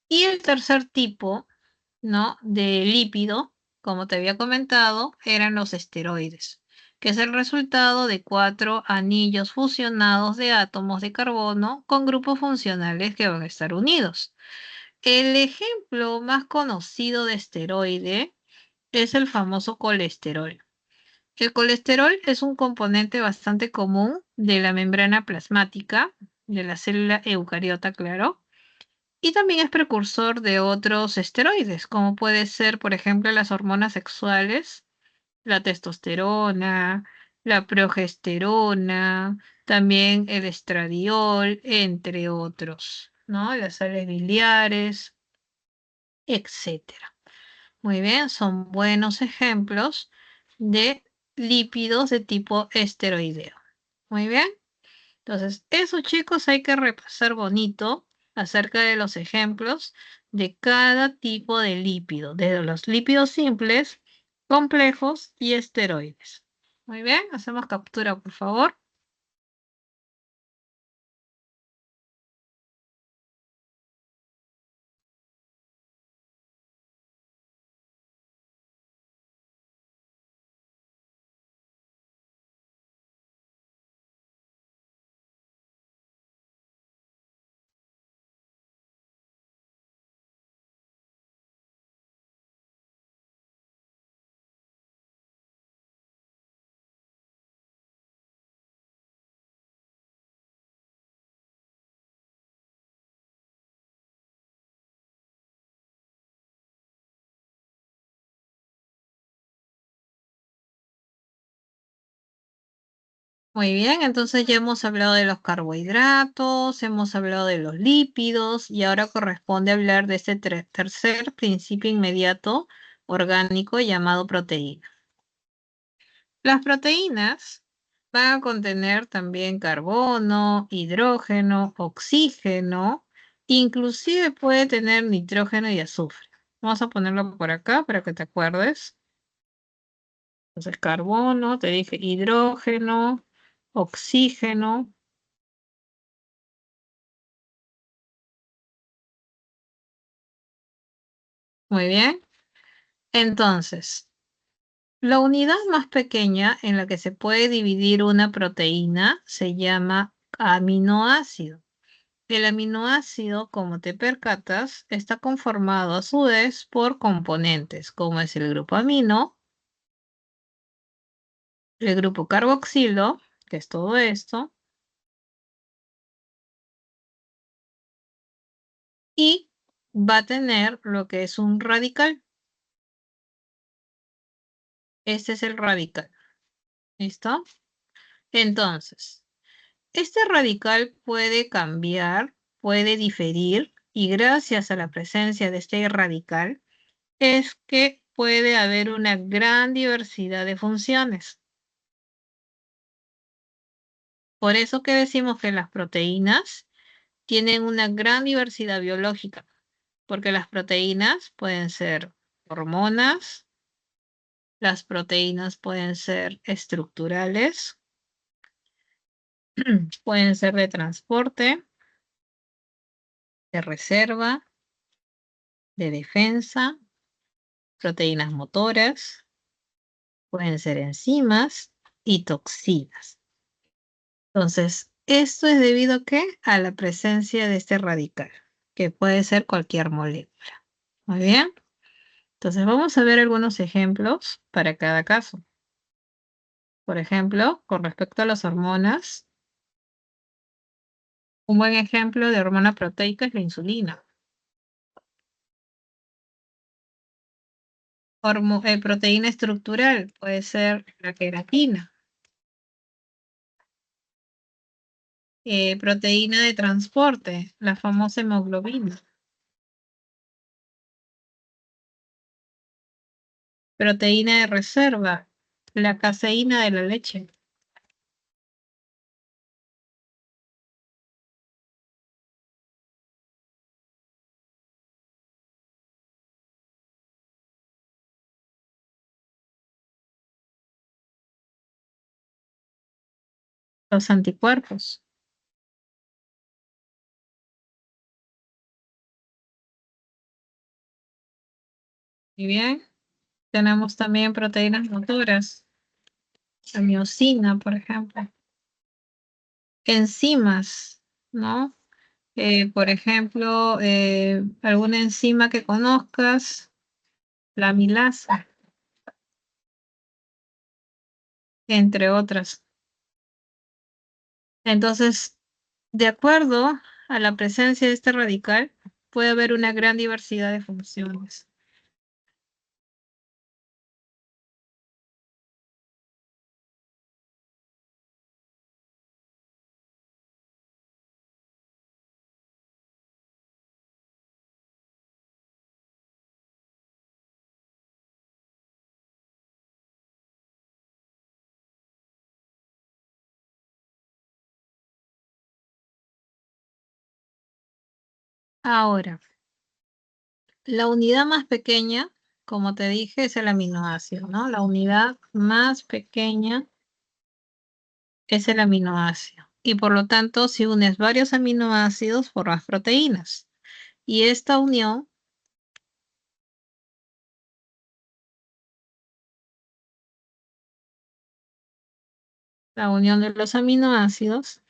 Y el tercer tipo, ¿no? De lípido, como te había comentado, eran los esteroides, que es el resultado de 4 anillos fusionados de átomos de carbono con grupos funcionales que van a estar unidos. El ejemplo más conocido de esteroide es el famoso colesterol. El colesterol es un componente bastante común de la membrana plasmática de la célula eucariota, claro, y también es precursor de otros esteroides, como puede ser, por ejemplo, las hormonas sexuales, la testosterona, la progesterona, también el estradiol, entre otros, ¿no? Las sales biliares, etcétera. Muy bien, son buenos ejemplos de lípidos de tipo esteroideo. Muy bien. Entonces, eso chicos hay que repasar bonito acerca de los ejemplos de cada tipo de lípido, de los lípidos simples, complejos y esteroides. Muy bien, hacemos captura, por favor. Muy bien, entonces ya hemos hablado de los carbohidratos, hemos hablado de los lípidos y ahora corresponde hablar de este tercer principio inmediato orgánico llamado proteína. Las proteínas van a contener también carbono, hidrógeno, oxígeno, inclusive puede tener nitrógeno y azufre. Vamos a ponerlo por acá para que te acuerdes. Entonces, carbono, te dije hidrógeno, oxígeno. Muy bien. Entonces, la unidad más pequeña en la que se puede dividir una proteína se llama aminoácido. El aminoácido, como te percatas, está conformado a su vez por componentes, como es el grupo amino, el grupo carboxilo, que es todo esto, y va a tener lo que es un radical. Este es el radical. ¿Listo? Entonces, este radical puede cambiar, puede diferir, y gracias a la presencia de este radical es que puede haber una gran diversidad de funciones. Por eso que decimos que las proteínas tienen una gran diversidad biológica, porque las proteínas pueden ser hormonas, las proteínas pueden ser estructurales, pueden ser de transporte, de reserva, de defensa, proteínas motoras, pueden ser enzimas y toxinas. Entonces, esto es debido ¿a qué? A la presencia de este radical, que puede ser cualquier molécula. Muy bien. Entonces, vamos a ver algunos ejemplos para cada caso. Por ejemplo, con respecto a las hormonas, un buen ejemplo de hormona proteica es la insulina. Proteína estructural puede ser la queratina. Proteína de transporte, la famosa hemoglobina. Proteína de reserva, la caseína de la leche. Los anticuerpos. Muy bien. Tenemos también proteínas motoras, la miosina, por ejemplo. Enzimas, ¿no? Por ejemplo, alguna enzima que conozcas, la amilasa, entre otras. Entonces, de acuerdo a la presencia de este radical, puede haber una gran diversidad de funciones. Ahora, la unidad más pequeña, como te dije, es el aminoácido, ¿no? La unidad más pequeña es el aminoácido. Y por lo tanto, si unes varios aminoácidos, formas proteínas. Y esta unión, la unión de los aminoácidos,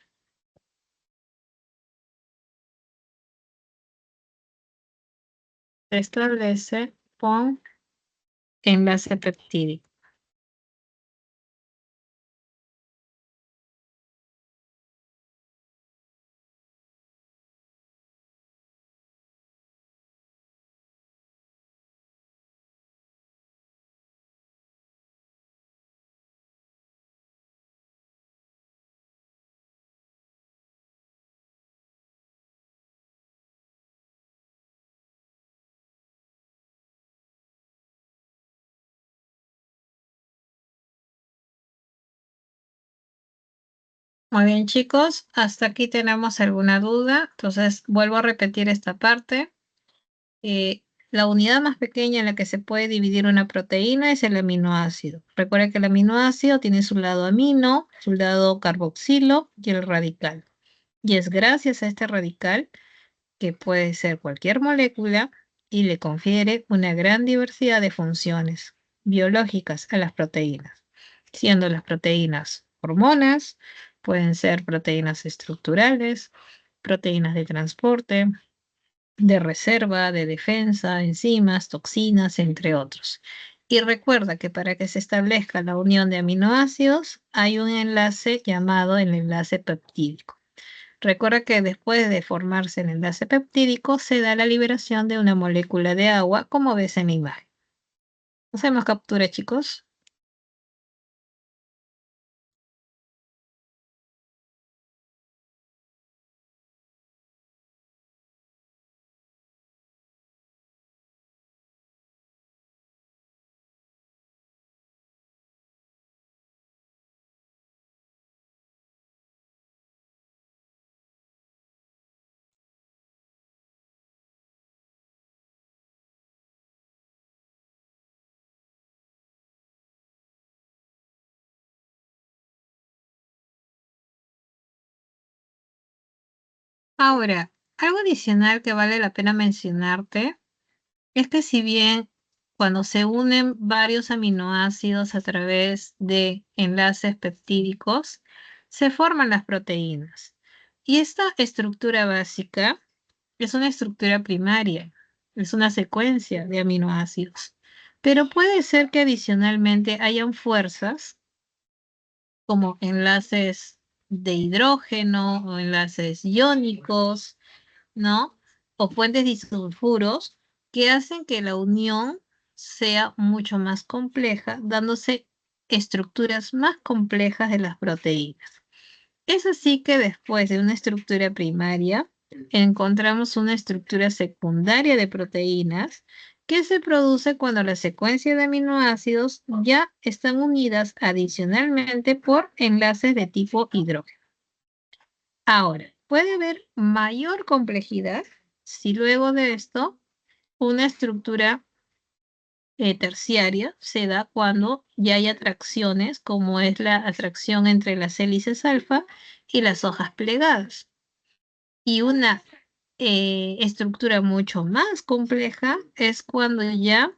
se establece con enlace peptídico. Muy bien, chicos, hasta aquí tenemos alguna duda. Entonces, vuelvo a repetir esta parte. La unidad más pequeña en la que se puede dividir una proteína es el aminoácido. Recuerda que el aminoácido tiene su lado amino, su lado carboxilo y el radical. Y es gracias a este radical que puede ser cualquier molécula y le confiere una gran diversidad de funciones biológicas a las proteínas, siendo las proteínas hormonas, pueden ser proteínas estructurales, proteínas de transporte, de reserva, de defensa, enzimas, toxinas, entre otros. Y recuerda que para que se establezca la unión de aminoácidos hay un enlace llamado el enlace peptídico. Recuerda que después de formarse el enlace peptídico se da la liberación de una molécula de agua, como ves en la imagen. Hacemos captura, chicos. Ahora, algo adicional que vale la pena mencionarte es que si bien cuando se unen varios aminoácidos a través de enlaces peptídicos, se forman las proteínas. Y esta estructura básica es una estructura primaria, es una secuencia de aminoácidos. Pero puede ser que adicionalmente hayan fuerzas como enlaces de hidrógeno o enlaces iónicos, ¿no? O puentes disulfuros que hacen que la unión sea mucho más compleja, dándose estructuras más complejas de las proteínas. Es así que después de una estructura primaria, encontramos una estructura secundaria de proteínas que se produce cuando la secuencia de aminoácidos ya están unidas adicionalmente por enlaces de tipo hidrógeno. Ahora, puede haber mayor complejidad si luego de esto una estructura terciaria se da cuando ya hay atracciones, como es la atracción entre las hélices alfa y las hojas plegadas. Y una estructura mucho más compleja es cuando ya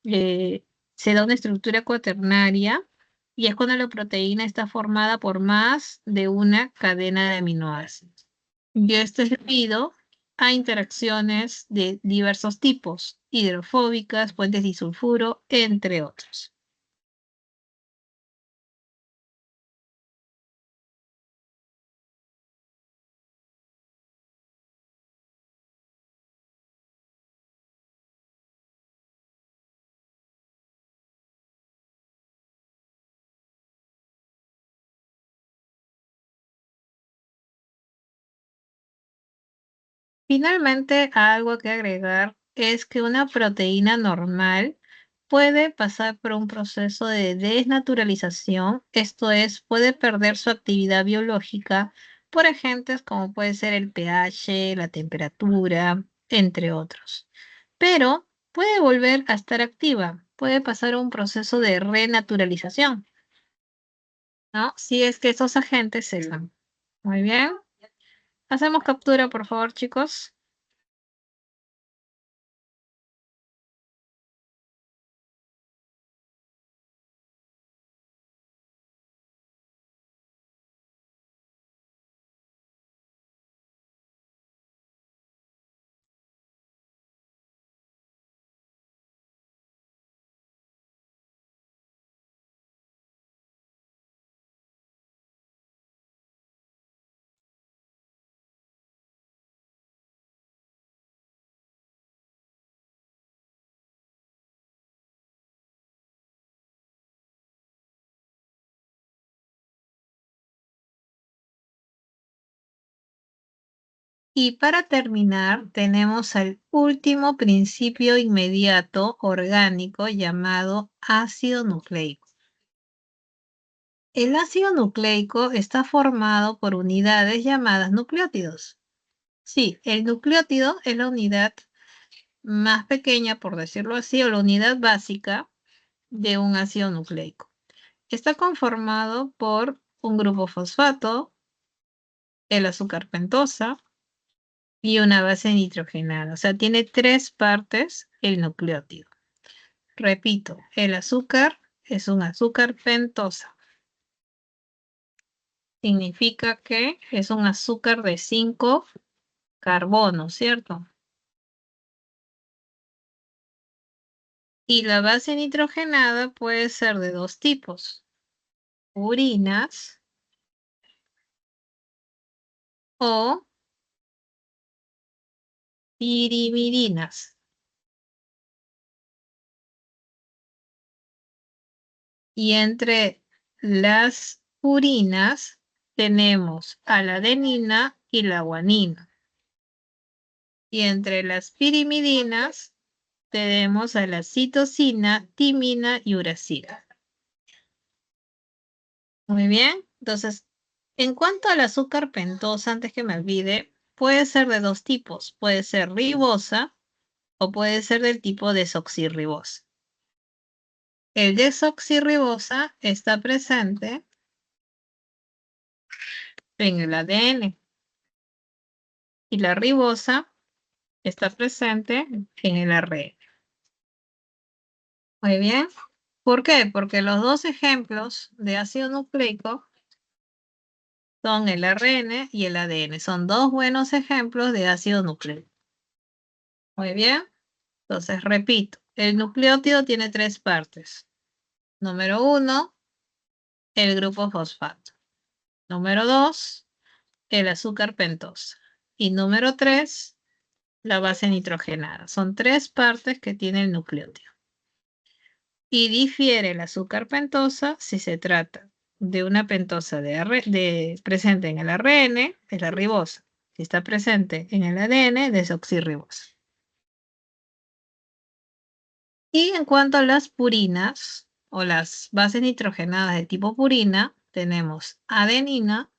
eh, se da una estructura cuaternaria y es cuando la proteína está formada por más de una cadena de aminoácidos. Y esto es debido a interacciones de diversos tipos, hidrofóbicas, puentes disulfuro, entre otros. Finalmente, algo que agregar es que una proteína normal puede pasar por un proceso de desnaturalización, esto es, puede perder su actividad biológica por agentes como puede ser el pH, la temperatura, entre otros. Pero puede volver a estar activa, puede pasar un proceso de renaturalización, ¿no? Si es que esos agentes se dan. Muy bien. Hacemos captura, por favor, chicos. Y para terminar, tenemos el último principio inmediato orgánico llamado ácido nucleico. El ácido nucleico está formado por unidades llamadas nucleótidos. Sí, el nucleótido es la unidad más pequeña, por decirlo así, o la unidad básica de un ácido nucleico. Está conformado por un grupo fosfato, el azúcar pentosa, y una base nitrogenada. O sea, tiene tres partes el nucleótido. Repito, el azúcar es un azúcar pentosa. Significa que es un azúcar de 5 carbonos, ¿cierto? Y la base nitrogenada puede ser de dos tipos, urinas o pirimidinas. Y entre las urinas tenemos a la adenina y la guanina. Y entre las pirimidinas tenemos a la citosina, timina y uracila. Muy bien. Entonces, en cuanto al azúcar pentosa, antes que me olvide, puede ser de dos tipos. Puede ser ribosa o puede ser del tipo desoxirribosa. El desoxirribosa está presente en el ADN. y la ribosa está presente en el ARN. Muy bien. ¿Por qué? Porque los dos ejemplos de ácido nucleico son el ARN y el ADN. Son dos buenos ejemplos de ácido nucleico. Muy bien. Entonces, repito, el nucleótido tiene tres partes. Número 1, el grupo fosfato. Número 2, el azúcar pentosa. Y número 3, la base nitrogenada. Son tres partes que tiene el nucleótido. Y difiere el azúcar pentosa si se trata de una pentosa presente en el ARN, es la ribosa. Si está presente en el ADN, desoxirribosa. Y en cuanto a las purinas o las bases nitrogenadas de tipo purina, tenemos adenina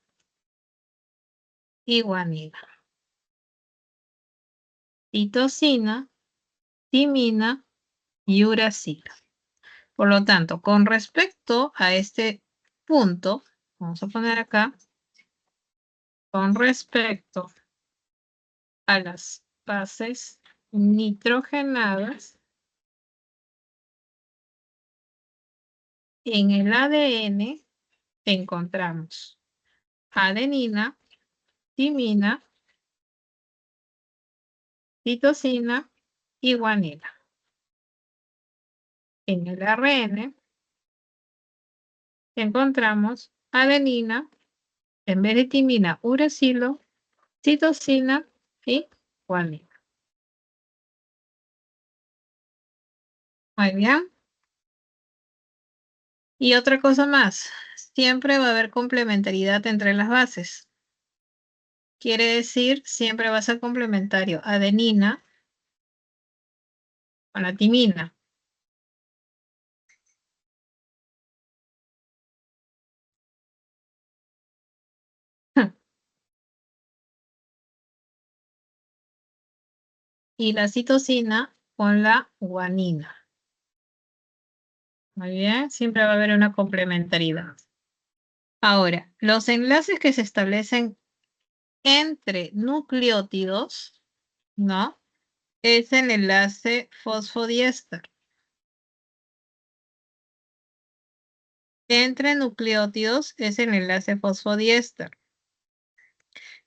y guanina, citosina, timina y uracila. Por lo tanto, con respecto a este punto, vamos a poner acá, con respecto a las bases nitrogenadas, en el ADN encontramos adenina, timina, citosina y guanina. En el ARN encontramos adenina, en vez de timina, uracilo, citosina y guanina. Muy bien. Y otra cosa más, siempre va a haber complementariedad entre las bases. Quiere decir, siempre va a ser complementario adenina con la timina. Y la citosina con la guanina. Muy bien, siempre va a haber una complementariedad. Ahora, los enlaces que se establecen entre nucleótidos, ¿no? Es el enlace fosfodiéster. Entre nucleótidos es el enlace fosfodiéster.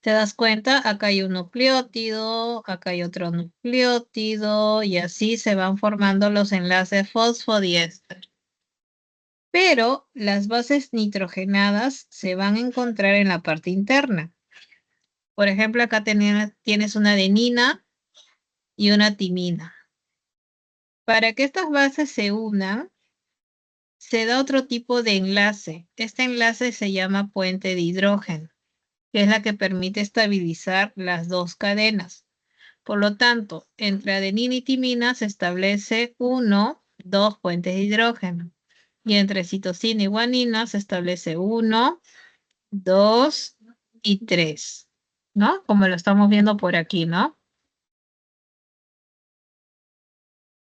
¿Te das cuenta? Acá hay un nucleótido, acá hay otro nucleótido y así se van formando los enlaces fosfodiéster. Pero las bases nitrogenadas se van a encontrar en la parte interna. Por ejemplo, acá tienes una adenina y una timina. Para que estas bases se unan, se da otro tipo de enlace. Este enlace se llama puente de hidrógeno, que es la que permite estabilizar las dos cadenas. Por lo tanto, entre adenina y timina se establece dos puentes de hidrógeno. Y entre citosina y guanina se establece 1, 2 y 3, ¿no? Como lo estamos viendo por aquí, ¿no?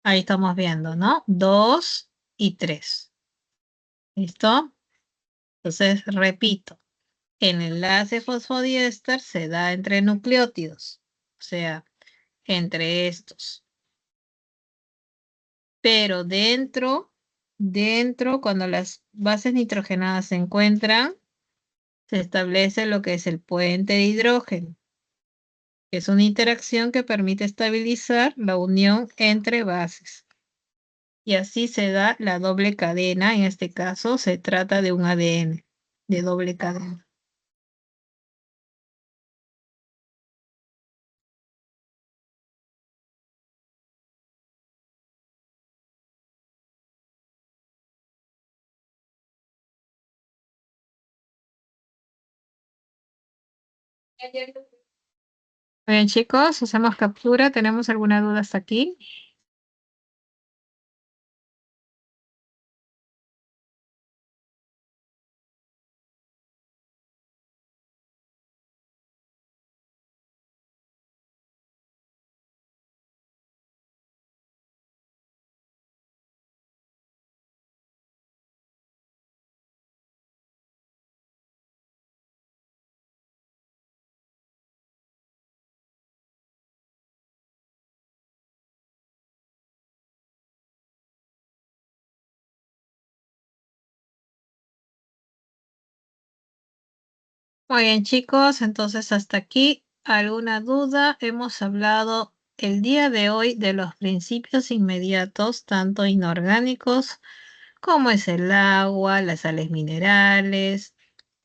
Ahí estamos viendo, ¿no? 2 y 3. ¿Listo? Entonces, repito, el enlace fosfodiéster se da entre nucleótidos, o sea, entre estos. Pero dentro, cuando las bases nitrogenadas se encuentran, se establece lo que es el puente de hidrógeno, que es una interacción que permite estabilizar la unión entre bases. Y así se da la doble cadena. En este caso se trata de un ADN de doble cadena. Bien, chicos, hacemos captura. ¿Tenemos alguna duda hasta aquí? Muy bien, chicos, entonces hasta aquí. ¿Alguna duda? Hemos hablado el día de hoy de los principios inmediatos, tanto inorgánicos como es el agua, las sales minerales,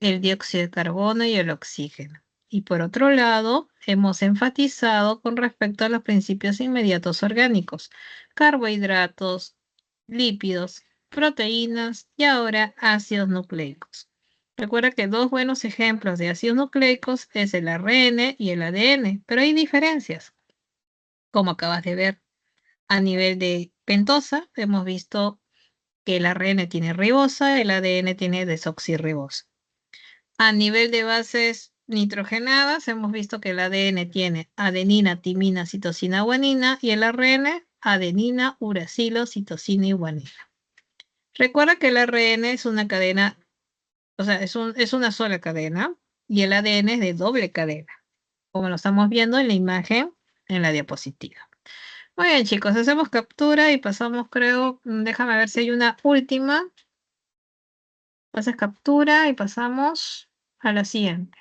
el dióxido de carbono y el oxígeno. Y por otro lado, hemos enfatizado con respecto a los principios inmediatos orgánicos, carbohidratos, lípidos, proteínas y ahora ácidos nucleicos. Recuerda que dos buenos ejemplos de ácidos nucleicos es el ARN y el ADN, pero hay diferencias, como acabas de ver. A nivel de pentosa, hemos visto que el ARN tiene ribosa, el ADN tiene desoxirribosa. A nivel de bases nitrogenadas, hemos visto que el ADN tiene adenina, timina, citosina, guanina y el ARN adenina, uracilo, citosina y guanina. Recuerda que el ARN es una cadena, o sea, es una sola cadena y el ADN es de doble cadena, como lo estamos viendo en la imagen en la diapositiva. Muy bien, chicos, hacemos captura y pasamos, creo, déjame ver si hay una última. Pasas captura y pasamos a la siguiente.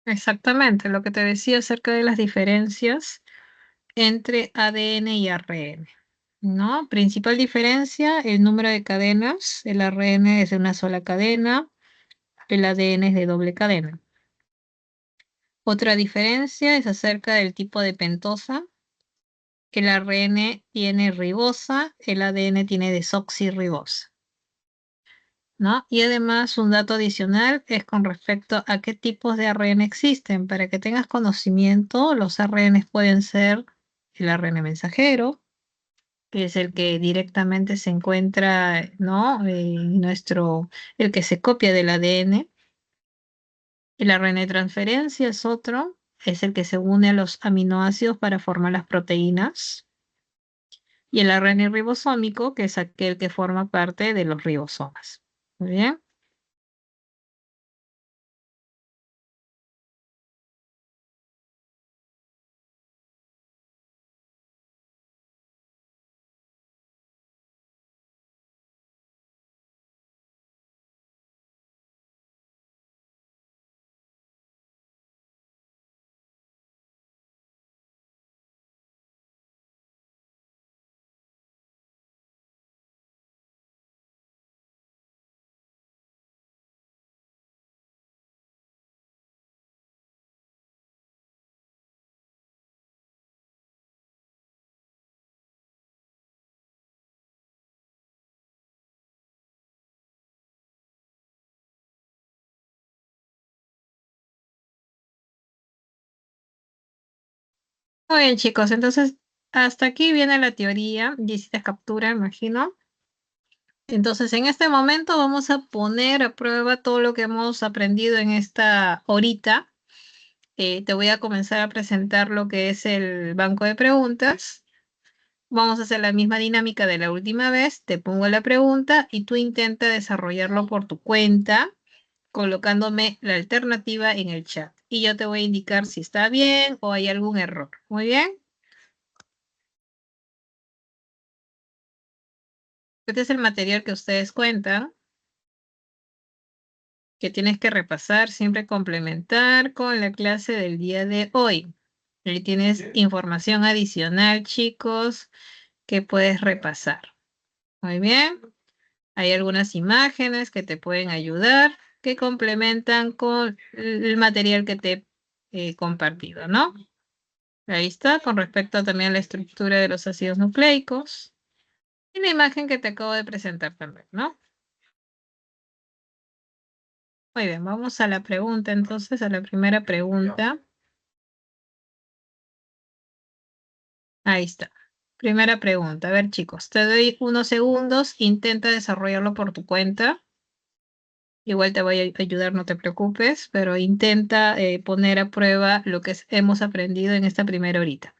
Exactamente, lo que te decía acerca de las diferencias entre ADN y ARN, ¿no? Principal diferencia, el número de cadenas. El ARN es de una sola cadena, el ADN es de doble cadena. Otra diferencia es acerca del tipo de pentosa. El ARN tiene ribosa, el ADN tiene desoxirribosa, ¿no? Y además un dato adicional es con respecto a qué tipos de ARN existen. Para que tengas conocimiento, los ARN pueden ser el ARN mensajero, que es el que directamente se encuentra, ¿no? El que se copia del ADN. El ARN de transferencia es otro, es el que se une a los aminoácidos para formar las proteínas. Y el ARN ribosómico, que es aquel que forma parte de los ribosomas. Muy bien. Muy bien, chicos, entonces hasta aquí viene la teoría, y hiciste captura, imagino. Entonces, en este momento vamos a poner a prueba todo lo que hemos aprendido en esta horita. Te voy a comenzar a presentar lo que es el banco de preguntas. Vamos a hacer la misma dinámica de la última vez. Te pongo la pregunta y tú intenta desarrollarlo por tu cuenta, colocándome la alternativa en el chat. Y yo te voy a indicar si está bien o hay algún error. Muy bien. Este es el material que ustedes cuentan, que tienes que repasar, siempre complementar con la clase del día de hoy. Ahí tienes información adicional, chicos, que puedes repasar. Muy bien. Hay algunas imágenes que te pueden ayudar, que complementan con el material que te he compartido, ¿no? Ahí está, con respecto también a la estructura de los ácidos nucleicos. Y la imagen que te acabo de presentar también, ¿no? Muy bien, vamos a la pregunta entonces, a la primera pregunta. Ahí está. Primera pregunta. A ver, chicos, te doy unos segundos, intenta desarrollarlo por tu cuenta. Igual te voy a ayudar, no te preocupes, pero intenta poner a prueba lo que hemos aprendido en esta primera horita.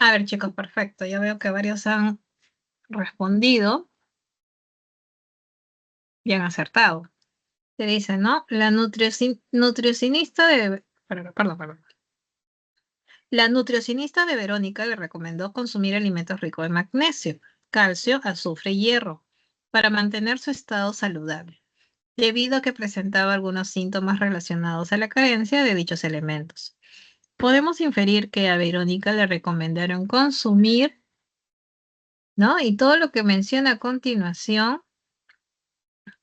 A ver, chicos, perfecto. Ya veo que varios han respondido y han acertado. Te dice, ¿no? La nutricionista de... perdón. La nutricionista de Verónica le recomendó consumir alimentos ricos en magnesio, calcio, azufre y hierro para mantener su estado saludable, debido a que presentaba algunos síntomas relacionados a la carencia de dichos elementos. Podemos inferir que a Verónica le recomendaron consumir, ¿no? Y todo lo que menciona a continuación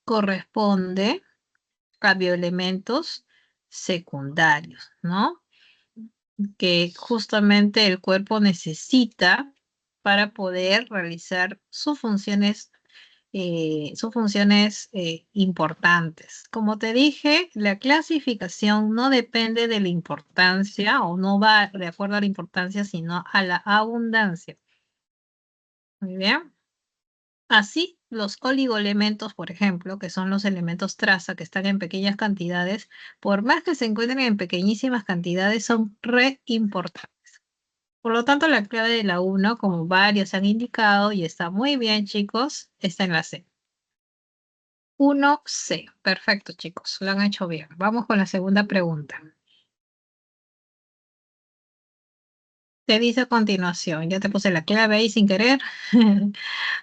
corresponde a bioelementos secundarios, ¿no? Que justamente el cuerpo necesita para poder realizar sus funciones importantes. Como te dije, la clasificación no depende de la importancia o no va de acuerdo a la importancia, sino a la abundancia. Muy bien. Así, los oligoelementos, por ejemplo, que son los elementos traza que están en pequeñas cantidades, por más que se encuentren en pequeñísimas cantidades, son re importantes. Por lo tanto, la clave de la 1, como varios han indicado, y está muy bien, chicos, está en la C. 1C. Perfecto, chicos, lo han hecho bien. Vamos con la segunda pregunta. Te dice a continuación, ya te puse la clave ahí sin querer,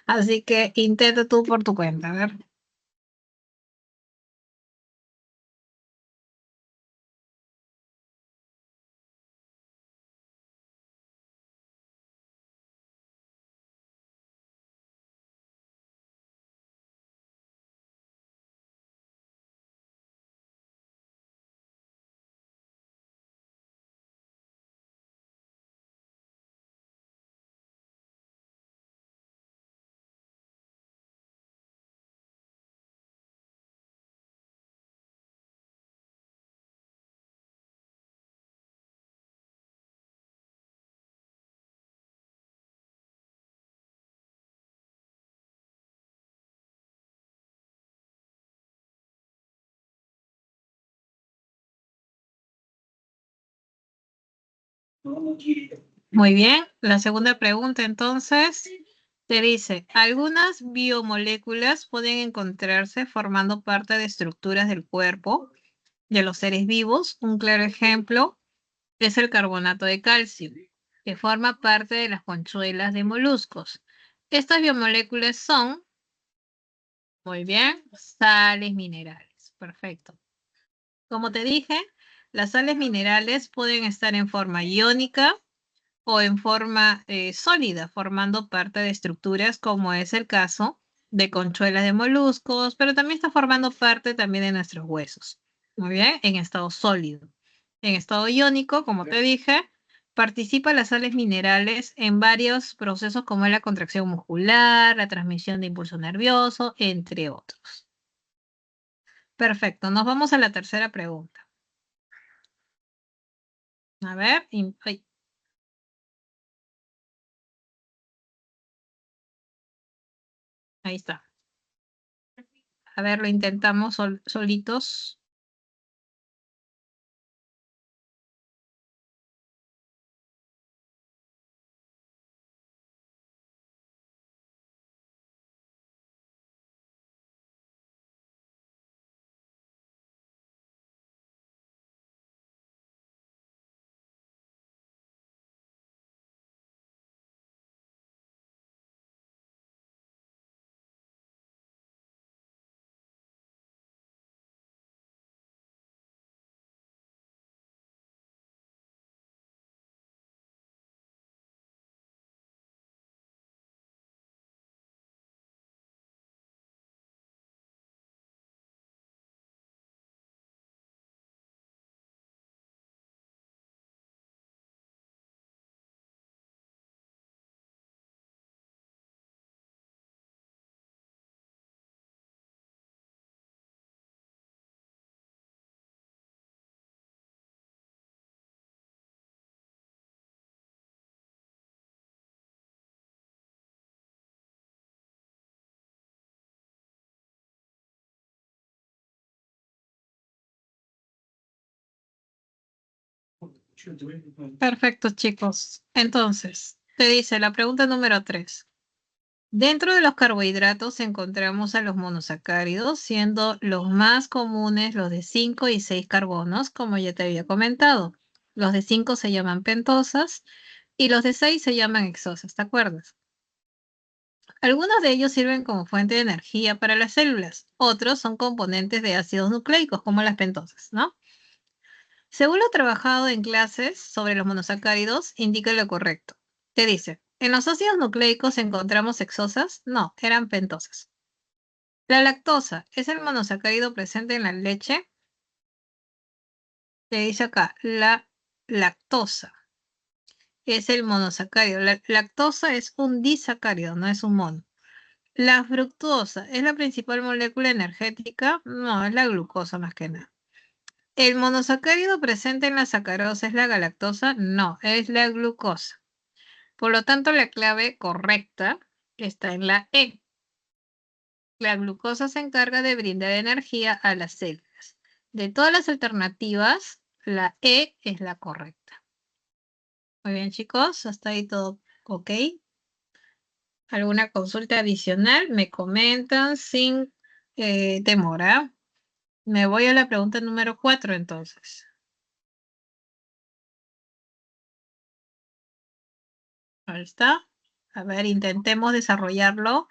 así que intenta tú por tu cuenta, a ver. Muy bien, la segunda pregunta entonces te dice, algunas biomoléculas pueden encontrarse formando parte de estructuras del cuerpo de los seres vivos. Un claro ejemplo es el carbonato de calcio, que forma parte de las conchuelas de moluscos. Estas biomoléculas son, muy bien, sales minerales. Perfecto. Como te dije, las sales minerales pueden estar en forma iónica o en forma sólida, formando parte de estructuras como es el caso de conchuelas de moluscos, pero también está formando parte también de nuestros huesos. Muy bien, en estado sólido. En estado iónico, como te dije, participan las sales minerales en varios procesos como es la contracción muscular, la transmisión de impulso nervioso, entre otros. Perfecto, nos vamos a la tercera pregunta. A ver, ay, ahí está. A ver, lo intentamos solitos. Perfecto, chicos. Entonces, Te dice la pregunta número 3. Dentro de los carbohidratos encontramos a los monosacáridos, siendo los más comunes los de 5 y 6 carbonos, como ya te había comentado. Los de 5 se llaman pentosas y los de 6 se llaman hexosas, ¿te acuerdas? Algunos de ellos sirven como fuente de energía para las células. Otros son componentes de ácidos nucleicos, como las pentosas, ¿no? Según lo trabajado en clases sobre los monosacáridos, indica lo correcto. Te dice, ¿en los ácidos nucleicos encontramos hexosas? No, eran pentosas. La lactosa es el monosacárido presente en la leche. Te dice acá, la lactosa es el monosacárido. La lactosa es un disacárido, no es un mono. La fructosa es la principal molécula energética. No, es la glucosa más que nada. ¿El monosacárido presente en la sacarosa es la galactosa? No, es la glucosa. Por lo tanto, la clave correcta está en la E. La glucosa se encarga de brindar energía a las células. De todas las alternativas, la E es la correcta. Muy bien, chicos, hasta ahí todo ok. ¿Alguna consulta adicional? Me comentan sin demora. Me voy a la pregunta número 4 entonces. Ahí está. A ver, intentemos desarrollarlo.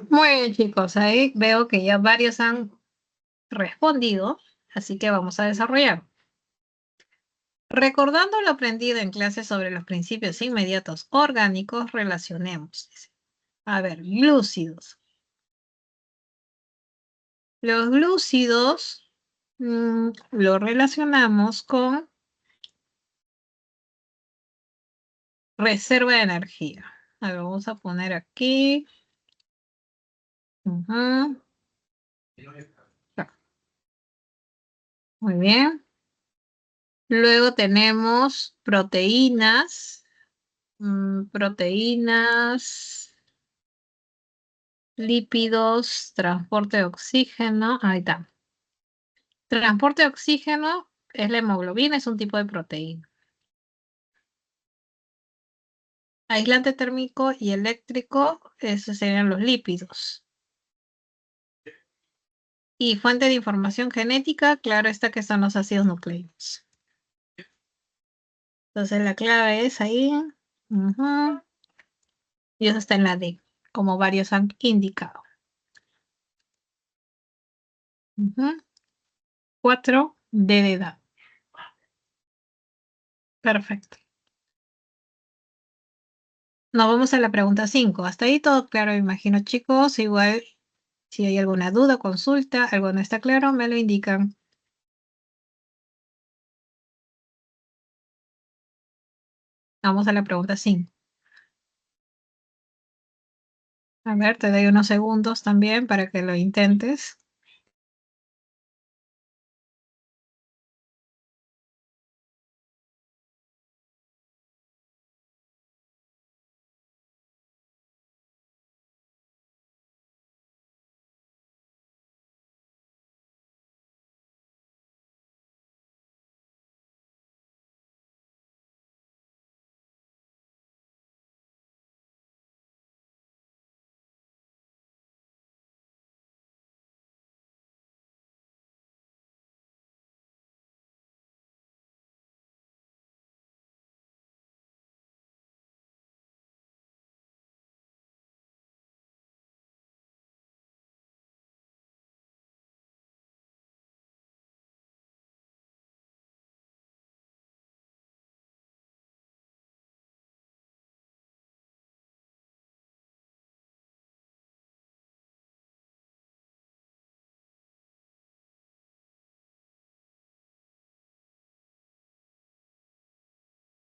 Muy bien, chicos. Ahí veo que ya varios han respondido, así que vamos a desarrollar. Recordando lo aprendido en clase sobre los principios inmediatos orgánicos, relacionemos. Dice. A ver, glúcidos. Los glúcidos lo relacionamos con reserva de energía. A ver, vamos a poner aquí. Ujú. Muy bien. Luego tenemos proteínas. Proteínas, lípidos, transporte de oxígeno. Ahí está. Transporte de oxígeno es la hemoglobina, es un tipo de proteína. Aislante térmico y eléctrico, esos serían los lípidos. Y fuente de información genética, claro está que son los ácidos nucleicos. Entonces la clave es ahí. Ujú, y eso está en la D, como varios han indicado. Ujú, 4, D de edad. Perfecto. Nos vamos a la pregunta 5. Hasta ahí todo claro, me imagino, chicos. Igual, si hay alguna duda, consulta, algo no está claro, me lo indican. Vamos a la pregunta 5. A ver, te doy unos segundos también para que lo intentes.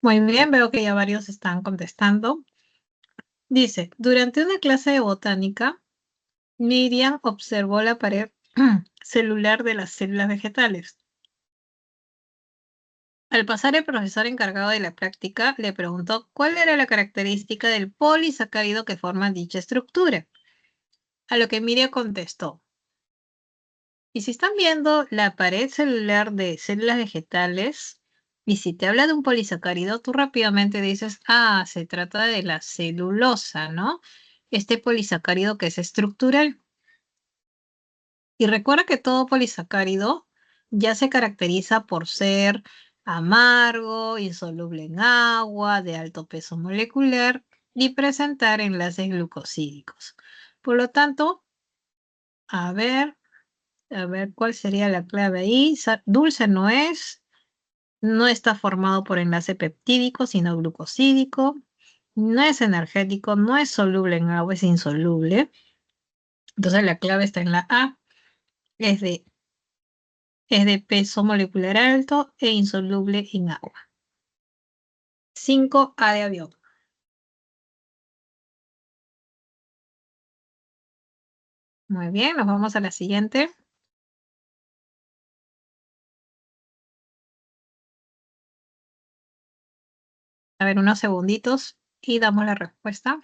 Muy bien, veo que ya varios están contestando. Dice, durante una clase de botánica, Miriam observó la pared celular de las células vegetales. Al pasar, el profesor encargado de la práctica le preguntó cuál era la característica del polisacárido que forma dicha estructura. A lo que Miriam contestó, y si están viendo la pared celular de células vegetales, y si te habla de un polisacárido, tú rápidamente dices, ah, se trata de la celulosa, ¿no? Este polisacárido que es estructural. Y recuerda que todo polisacárido ya se caracteriza por ser amargo, insoluble en agua, de alto peso molecular y presentar enlaces glucosídicos. Por lo tanto, a ver, cuál sería la clave ahí. Dulce no es, no está formado por enlace peptídico, sino glucosídico. No es energético, no es soluble en agua, es insoluble. Entonces la clave está en la A, es de peso molecular alto e insoluble en agua. 5, A de avión. Muy bien, nos vamos a la siguiente. A ver, unos segunditos y damos la respuesta.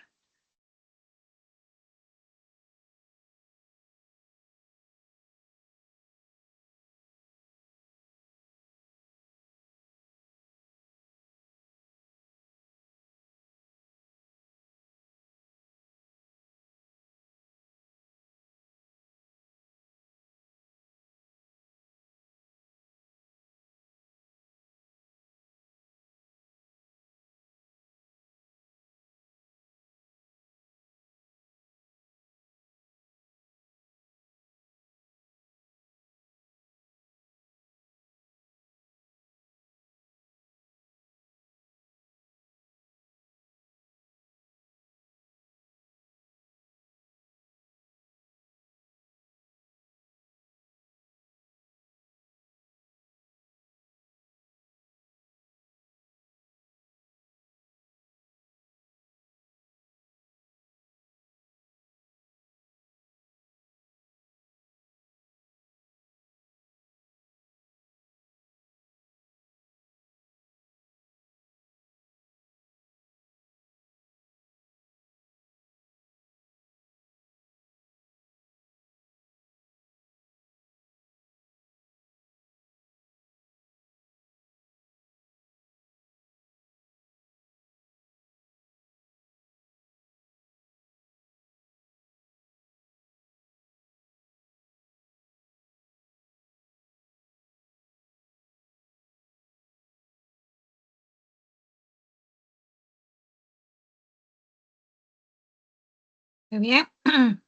Muy bien.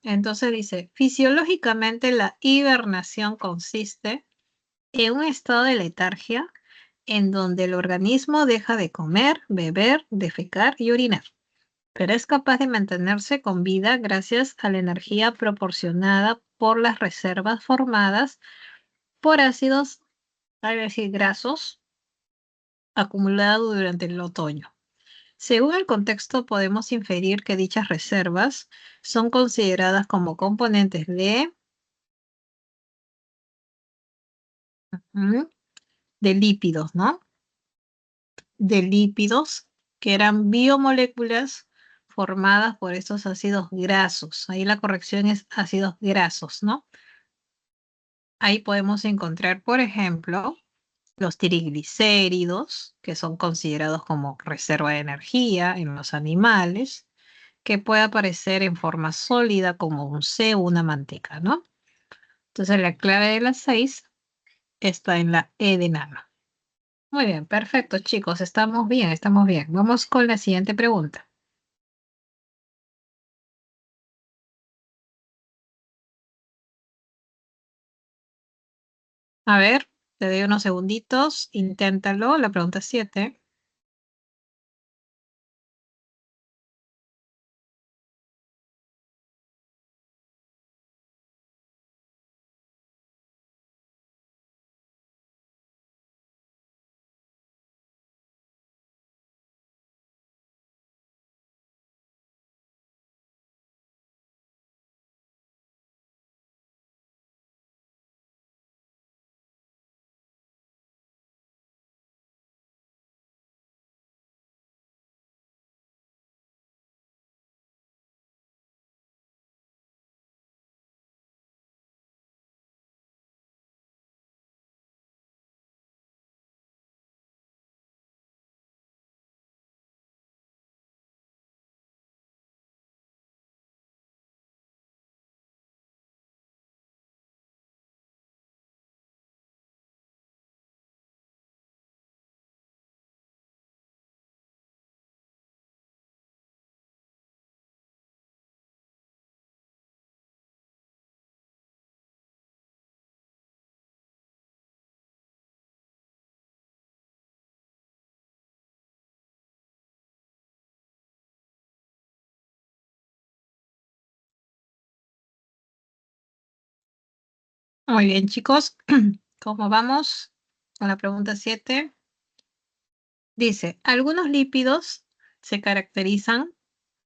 Entonces dice, fisiológicamente la hibernación consiste en un estado de letargia en donde el organismo deja de comer, beber, defecar y orinar, pero es capaz de mantenerse con vida gracias a la energía proporcionada por las reservas formadas por ácidos, es decir, grasos acumulados durante el otoño. Según el contexto, podemos inferir que dichas reservas son consideradas como componentes ¿mm? de lípidos, ¿no? De lípidos que eran biomoléculas formadas por estos ácidos grasos. Ahí la corrección es ácidos grasos, ¿no? Ahí podemos encontrar, por ejemplo, los triglicéridos, que son considerados como reserva de energía en los animales, que puede aparecer en forma sólida como un C o una manteca, ¿no? Entonces la clave de las 6 está en la E de nano. Muy bien, perfecto, chicos. Estamos bien, estamos bien. Vamos con la siguiente pregunta. A ver, te doy unos segunditos. Inténtalo. La pregunta 7. Muy bien, chicos. ¿Cómo vamos con la pregunta 7? Dice, algunos lípidos se caracterizan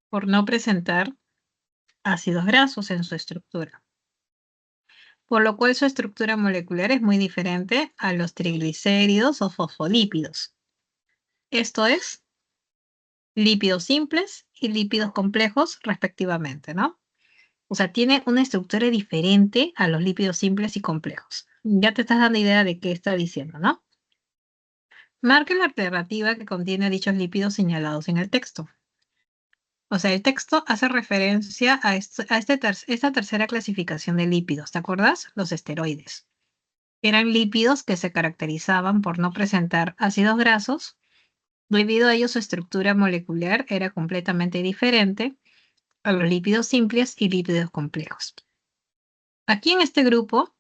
por no presentar ácidos grasos en su estructura, por lo cual su estructura molecular es muy diferente a los triglicéridos o fosfolípidos. Esto es, lípidos simples y lípidos complejos respectivamente, ¿no? O sea, tiene una estructura diferente a los lípidos simples y complejos. Ya te estás dando idea de qué está diciendo, ¿no? Marque la alternativa que contiene dichos lípidos señalados en el texto. O sea, el texto hace referencia a, esta tercera clasificación de lípidos, ¿te acuerdas? Los esteroides. Eran lípidos que se caracterizaban por no presentar ácidos grasos. Debido a ello, su estructura molecular era completamente diferente a los lípidos simples y lípidos complejos. Aquí en este grupo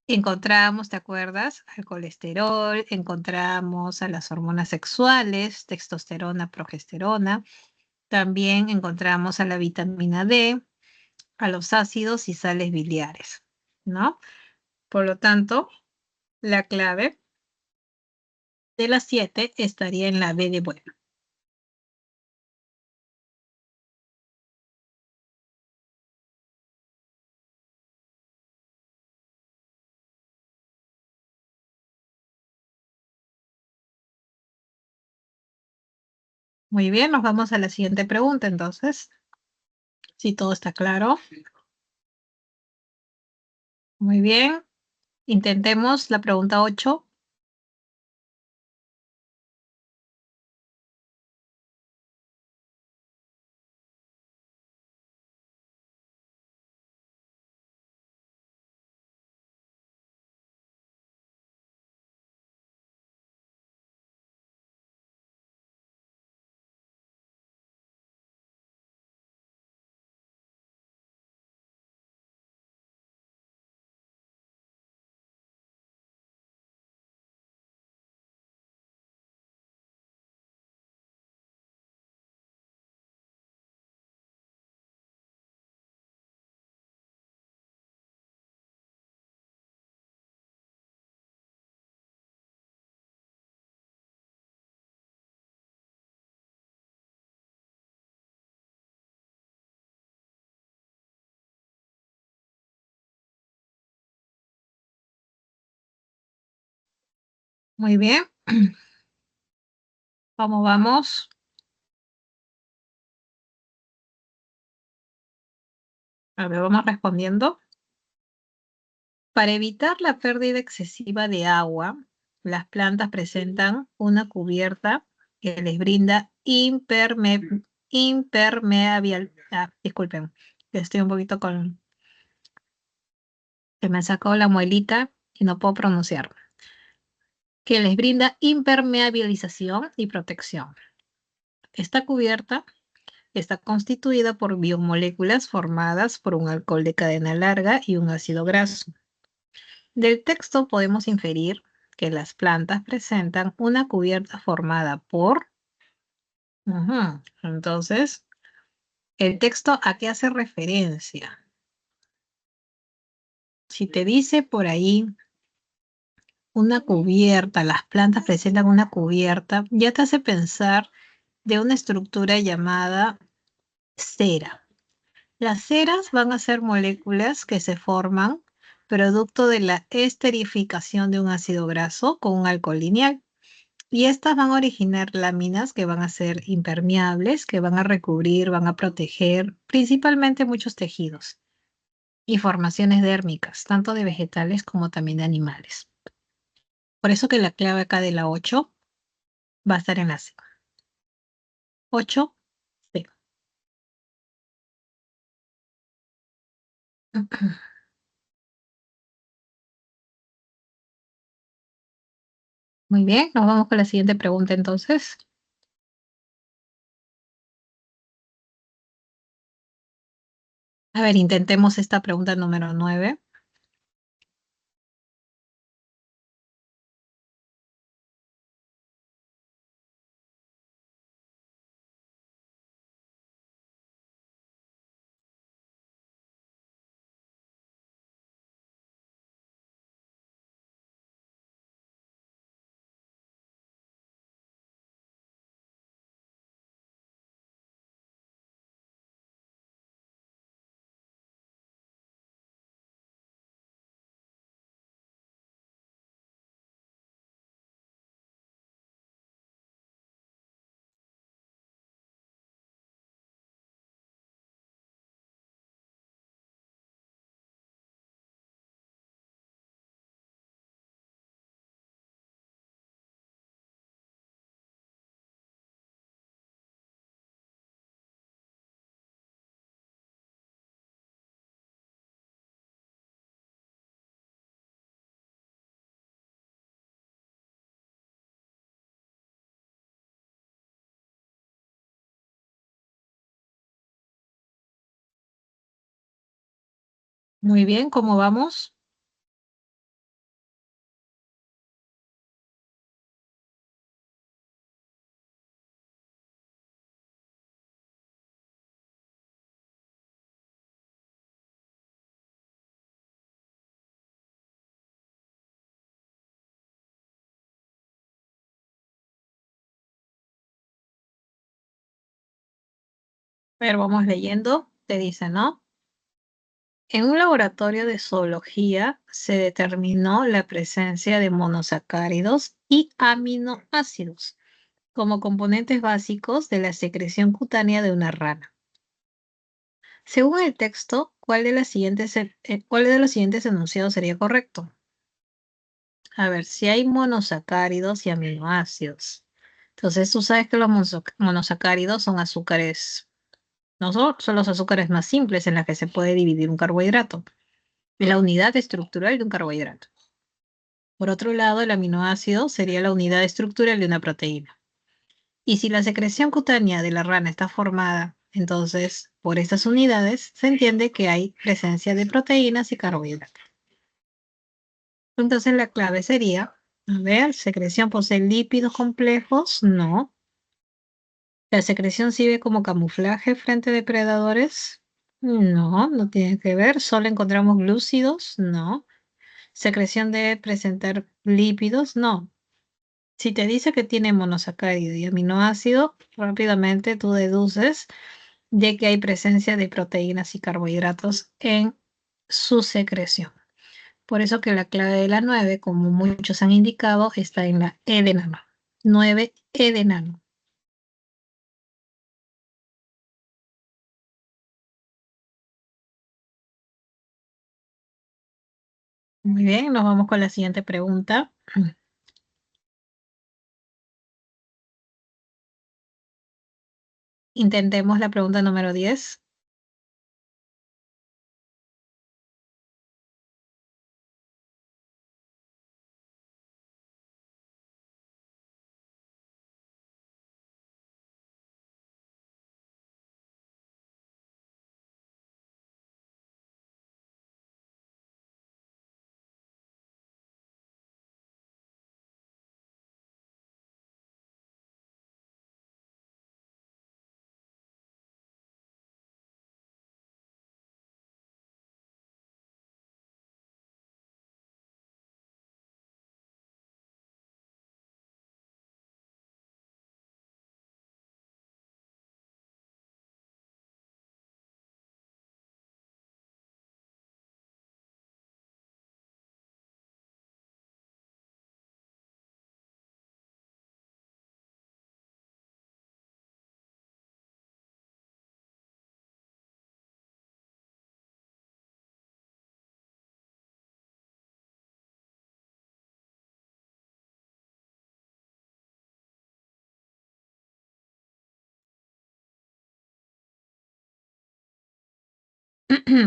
encontramos, ¿te acuerdas? Al colesterol, encontramos a las hormonas sexuales, testosterona, progesterona. También encontramos a la vitamina D, a los ácidos y sales biliares, ¿no? Por lo tanto, la clave de las 7 estaría en la B de bueno. Muy bien, nos vamos a la siguiente pregunta entonces. Si todo está claro. Muy bien. Intentemos la pregunta 8. Muy bien. ¿Cómo vamos? A ver, vamos respondiendo. Para evitar la pérdida excesiva de agua, las plantas presentan una cubierta que les brinda impermeabilidad. Disculpen, que estoy un poquito con... que me sacó la muelita y no puedo pronunciar. Que les brinda impermeabilización y protección. Esta cubierta está constituida por biomoléculas formadas por un alcohol de cadena larga y un ácido graso. Del texto podemos inferir que las plantas presentan una cubierta formada por... Entonces, ¿el texto a qué hace referencia? Si te dice por ahí una cubierta, las plantas presentan una cubierta, ya te hace pensar de una estructura llamada cera. Las ceras van a ser moléculas que se forman producto de la esterificación de un ácido graso con un alcohol lineal. Y estas van a originar láminas que van a ser impermeables, que van a recubrir, van a proteger principalmente muchos tejidos y formaciones dérmicas, tanto de vegetales como también de animales. Por eso que la clave acá de la 8 va a estar en la C. 8, C. Muy bien, nos vamos con la siguiente pregunta entonces. A ver, intentemos esta pregunta número 9. Muy bien, ¿cómo vamos? A ver, vamos leyendo. Te dice, ¿no? En un laboratorio de zoología se determinó la presencia de monosacáridos y aminoácidos como componentes básicos de la secreción cutánea de una rana. Según el texto, ¿cuál de los siguientes enunciados sería correcto? A ver, si hay monosacáridos y aminoácidos. Entonces, tú sabes que los monosacáridos son azúcares, no son los azúcares más simples en las que se puede dividir un carbohidrato. La unidad estructural de un carbohidrato. Por otro lado, el aminoácido sería la unidad estructural de una proteína. Y si la secreción cutánea de la rana está formada, entonces, por estas unidades, se entiende que hay presencia de proteínas y carbohidratos. Entonces, la clave sería, a ver, ¿secreción posee lípidos complejos? No. ¿La secreción sirve como camuflaje frente a depredadores? No, no tiene que ver. ¿Solo encontramos glúcidos? No. ¿Secreción debe presentar lípidos? No. Si te dice que tiene monosacárido y aminoácido, rápidamente tú deduces de que hay presencia de proteínas y carbohidratos en su secreción. Por eso que la clave de la 9, como muchos han indicado, está en la E de nano. 9E de nano. Muy bien, nos vamos con la siguiente pregunta. Intentemos la pregunta número 10.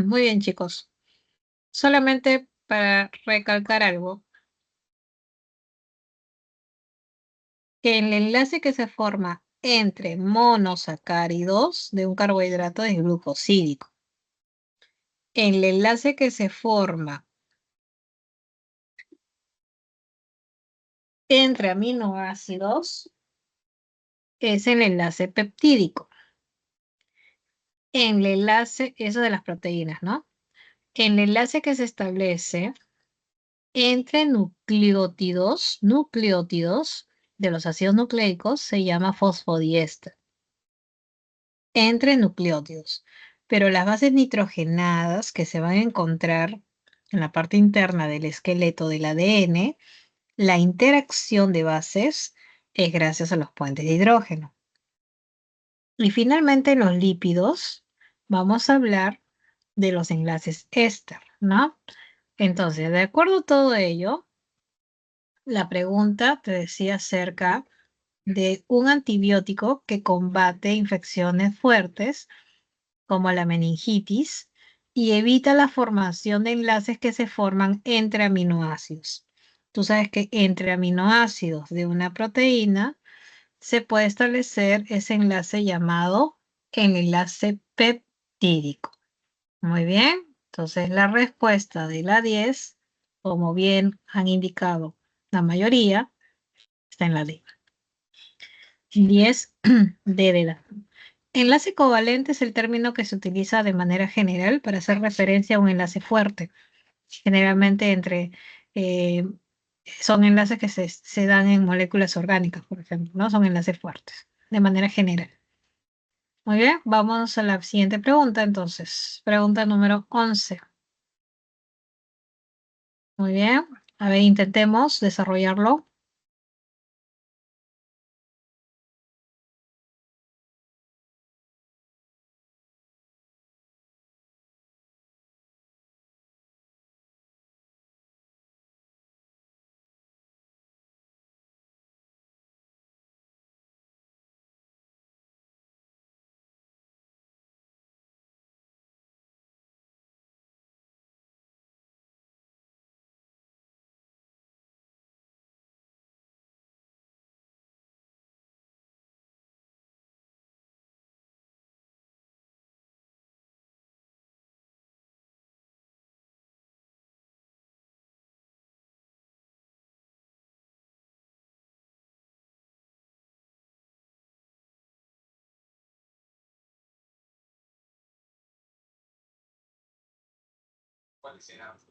Muy bien, chicos. Solamente para recalcar algo, que el enlace que se forma entre monosacáridos de un carbohidrato es glucosídico. El enlace que se forma entre aminoácidos es el enlace peptídico. El enlace, eso de las proteínas, ¿no? El enlace que se establece entre nucleótidos de los ácidos nucleicos se llama fosfodiéster. Entre nucleótidos. Pero las bases nitrogenadas que se van a encontrar en la parte interna del esqueleto del ADN, la interacción de bases es gracias a los puentes de hidrógeno. Y finalmente en los lípidos vamos a hablar de los enlaces éster, ¿no? Entonces, de acuerdo a todo ello, la pregunta te decía acerca de un antibiótico que combate infecciones fuertes como la meningitis y evita la formación de enlaces que se forman entre aminoácidos. Tú sabes que entre aminoácidos de una proteína se puede establecer ese enlace llamado el enlace peptídico. Muy bien, entonces la respuesta de la 10, como bien han indicado la mayoría, está en la D. 10 D de edad. Enlace covalente es el término que se utiliza de manera general para hacer referencia a un enlace fuerte. Generalmente eh, son enlaces que se dan en moléculas orgánicas, por ejemplo, ¿no? Son enlaces fuertes, de manera general. Muy bien, vamos a la siguiente pregunta entonces. Pregunta número 11. Muy bien, a ver, intentemos desarrollarlo.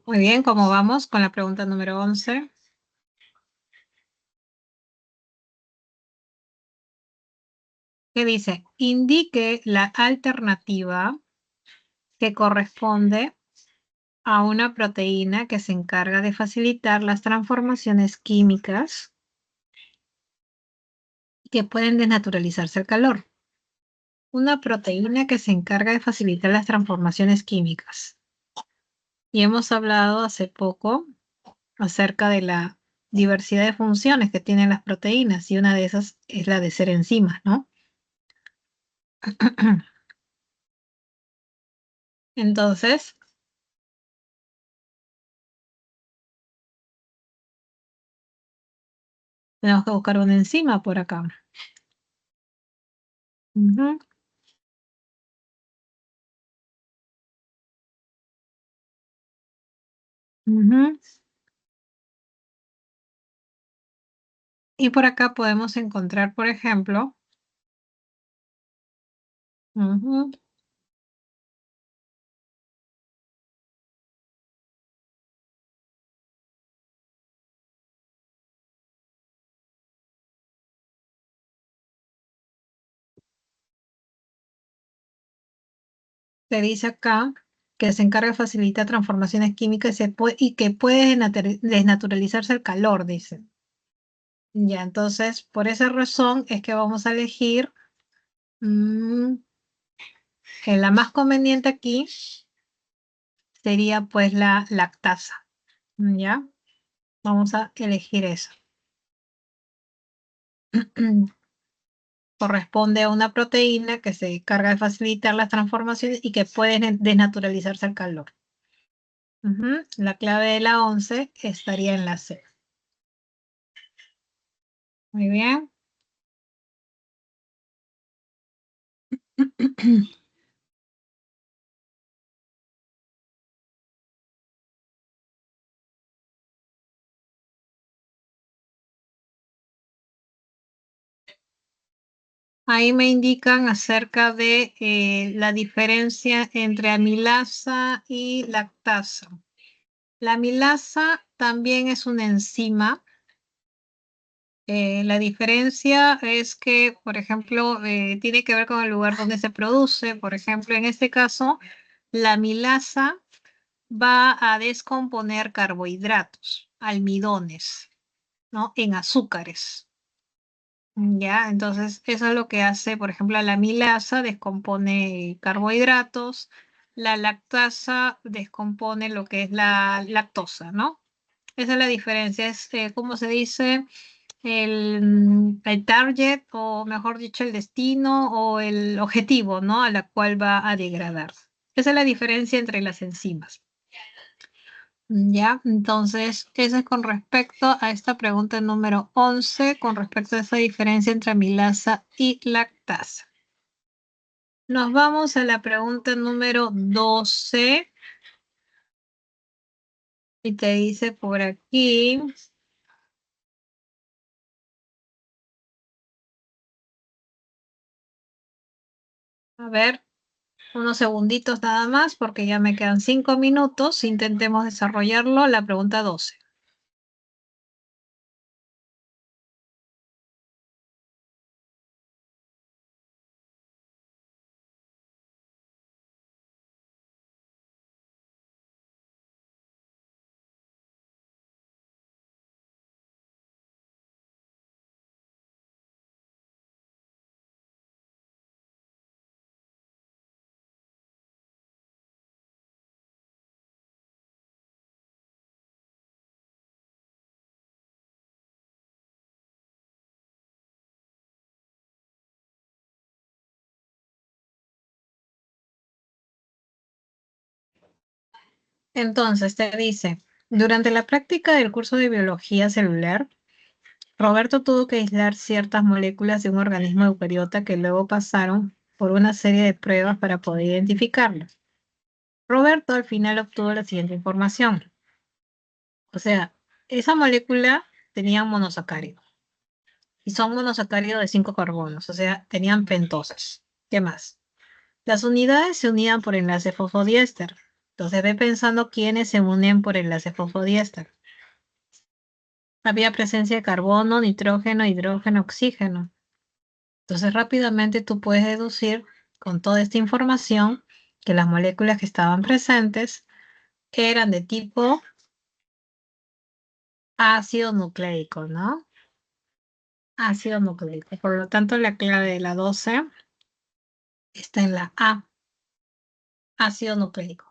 Muy bien, ¿cómo vamos con la pregunta número 11? Que dice, indique la alternativa que corresponde a una proteína que se encarga de facilitar las transformaciones químicas que pueden desnaturalizarse al calor. Una proteína que se encarga de facilitar las transformaciones químicas. Y hemos hablado hace poco acerca de la diversidad de funciones que tienen las proteínas, y una de esas es la de ser enzimas, ¿no? Entonces, tenemos que buscar una enzima por acá. Ujú, ujú. Y por acá podemos encontrar, por ejemplo, ujú, te dice acá que se encarga de facilitar transformaciones químicas y que puede desnaturalizarse el calor, dice. Ya, entonces, por esa razón es que vamos a elegir mm, que la más conveniente aquí sería pues la lactasa. ¿Ya? Vamos a elegir eso. Corresponde a una proteína que se encarga de facilitar las transformaciones y que puede desnaturalizarse al calor. La clave de la 11 estaría en la C. Muy bien. Ahí me indican acerca de la diferencia entre amilasa y lactasa. La amilasa también es una enzima. La diferencia es que, por ejemplo, tiene que ver con el lugar donde se produce. Por ejemplo, en este caso, la amilasa va a descomponer carbohidratos, almidones, ¿no? En azúcares. Ya, entonces eso es lo que hace, por ejemplo, la amilasa descompone carbohidratos, la lactasa descompone lo que es la lactosa, ¿no? Esa es la diferencia, es como se dice el target, o mejor dicho, el destino o el objetivo, ¿no? A la cual va a degradar. Esa es la diferencia entre las enzimas. Ya, entonces, eso es con respecto a esta pregunta número 11, con respecto a esa diferencia entre amilasa y lactasa. Nos vamos a la pregunta número 12. Y te dice por aquí, a ver, unos segunditos nada más, porque ya me quedan 5 minutos. Intentemos desarrollarlo. La pregunta 12. Entonces te dice, durante la práctica del curso de biología celular, Roberto tuvo que aislar ciertas moléculas de un organismo eucariota que luego pasaron por una serie de pruebas para poder identificarlas. Roberto al final obtuvo la siguiente información. O sea, esa molécula tenía monosacárido. Y son monosacáridos de 5 carbonos, o sea, tenían pentosas. ¿Qué más? Las unidades se unían por enlace fosfodiéster. Entonces ve pensando quiénes se unen por enlace fosfodiéster. Había presencia de carbono, nitrógeno, hidrógeno, oxígeno. Entonces rápidamente tú puedes deducir con toda esta información que las moléculas que estaban presentes eran de tipo ácido nucleico, ¿no? Ácido nucleico. Por lo tanto, la clave de la 12 está en la A, ácido nucleico.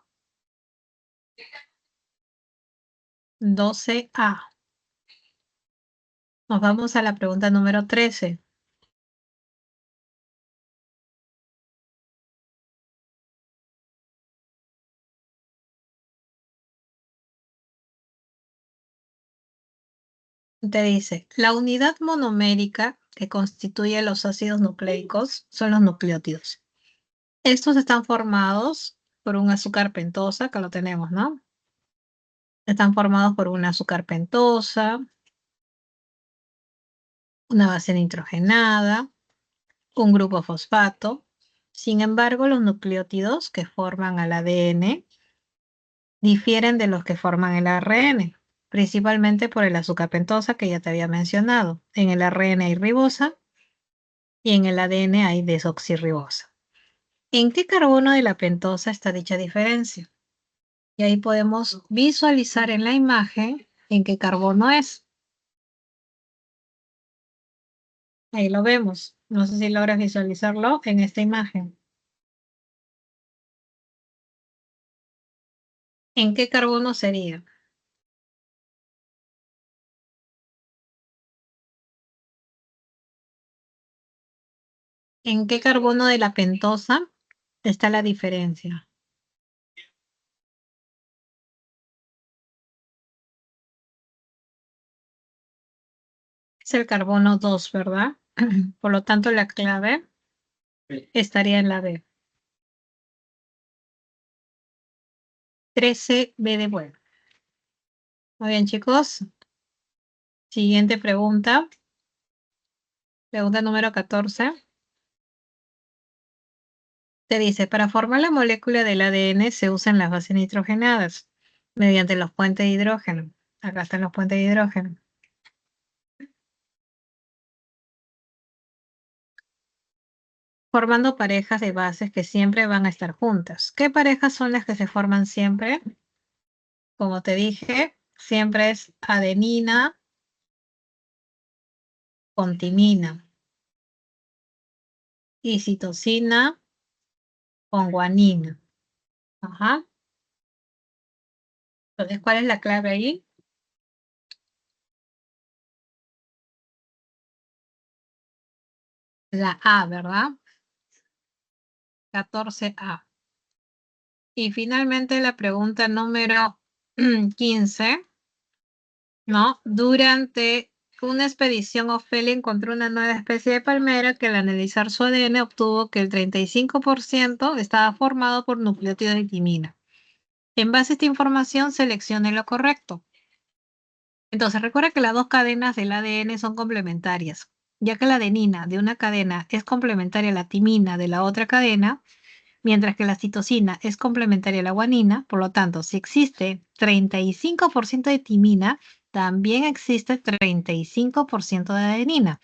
12A. Nos vamos a la pregunta número 13. Te dice, la unidad monomérica que constituye los ácidos nucleicos son los nucleótidos. Estos están formados por un azúcar pentosa, que lo tenemos, ¿no? Están formados por un azúcar pentosa, una base nitrogenada, un grupo fosfato. Sin embargo, los nucleótidos que forman al ADN difieren de los que forman el ARN, principalmente por el azúcar pentosa que ya te había mencionado. En el ARN hay ribosa y en el ADN hay desoxirribosa. ¿En qué carbono de la pentosa está dicha diferencia? Y ahí podemos visualizar en la imagen en qué carbono es. Ahí lo vemos. No sé si logras visualizarlo en esta imagen. ¿En qué carbono sería? ¿En qué carbono de la pentosa está la diferencia? Es el carbono 2, ¿verdad? Por lo tanto, la clave estaría en la B. 13B de bueno. Muy bien, chicos. Siguiente pregunta. Pregunta número 14. Te dice, para formar la molécula del ADN se usan las bases nitrogenadas mediante los puentes de hidrógeno. Acá están los puentes de hidrógeno. Formando parejas de bases que siempre van a estar juntas. ¿Qué parejas son las que se forman siempre? Como te dije, siempre es adenina con timina y citosina con guanina. Ajá. Entonces, ¿cuál es la clave ahí? La A, ¿verdad? 14A. Y finalmente la pregunta número 15, ¿no? Durante una expedición, Ofelia encontró una nueva especie de palmera que al analizar su ADN obtuvo que el 35% estaba formado por nucleótidos de timina. En base a esta información, seleccione lo correcto. Entonces, recuerda que las dos cadenas del ADN son complementarias, ya que la adenina de una cadena es complementaria a la timina de la otra cadena, mientras que la citosina es complementaria a la guanina. Por lo tanto, si existe 35% de timina, también existe 35% de adenina.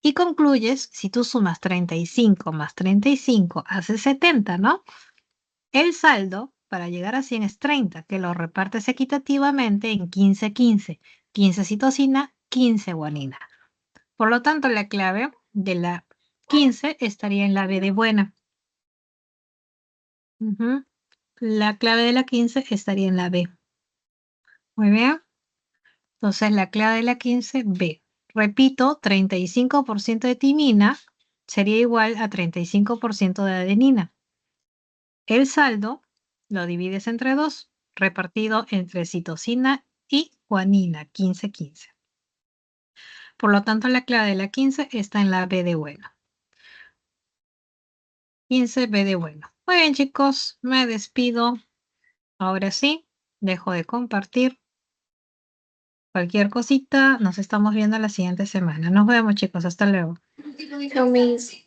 Y concluyes, si tú sumas 35 más 35 hace 70, ¿no? El saldo para llegar a 100 es 30, que lo repartes equitativamente en 15-15. 15 citosina, 15 guanina. Por lo tanto, la clave de la 15 estaría en la B de buena. La clave de la 15 estaría en la B. Muy bien. Entonces, la clave de la 15, B. Repito, 35% de timina sería igual a 35% de adenina. El saldo lo divides entre 2, repartido entre citosina y guanina, 15-15. Por lo tanto, la clave de la 15 está en la B de bueno. 15B de bueno. Muy bien, chicos, me despido. Ahora sí, dejo de compartir. Cualquier cosita, nos estamos viendo la siguiente semana. Nos vemos, chicos. Hasta luego. Chao, Miss.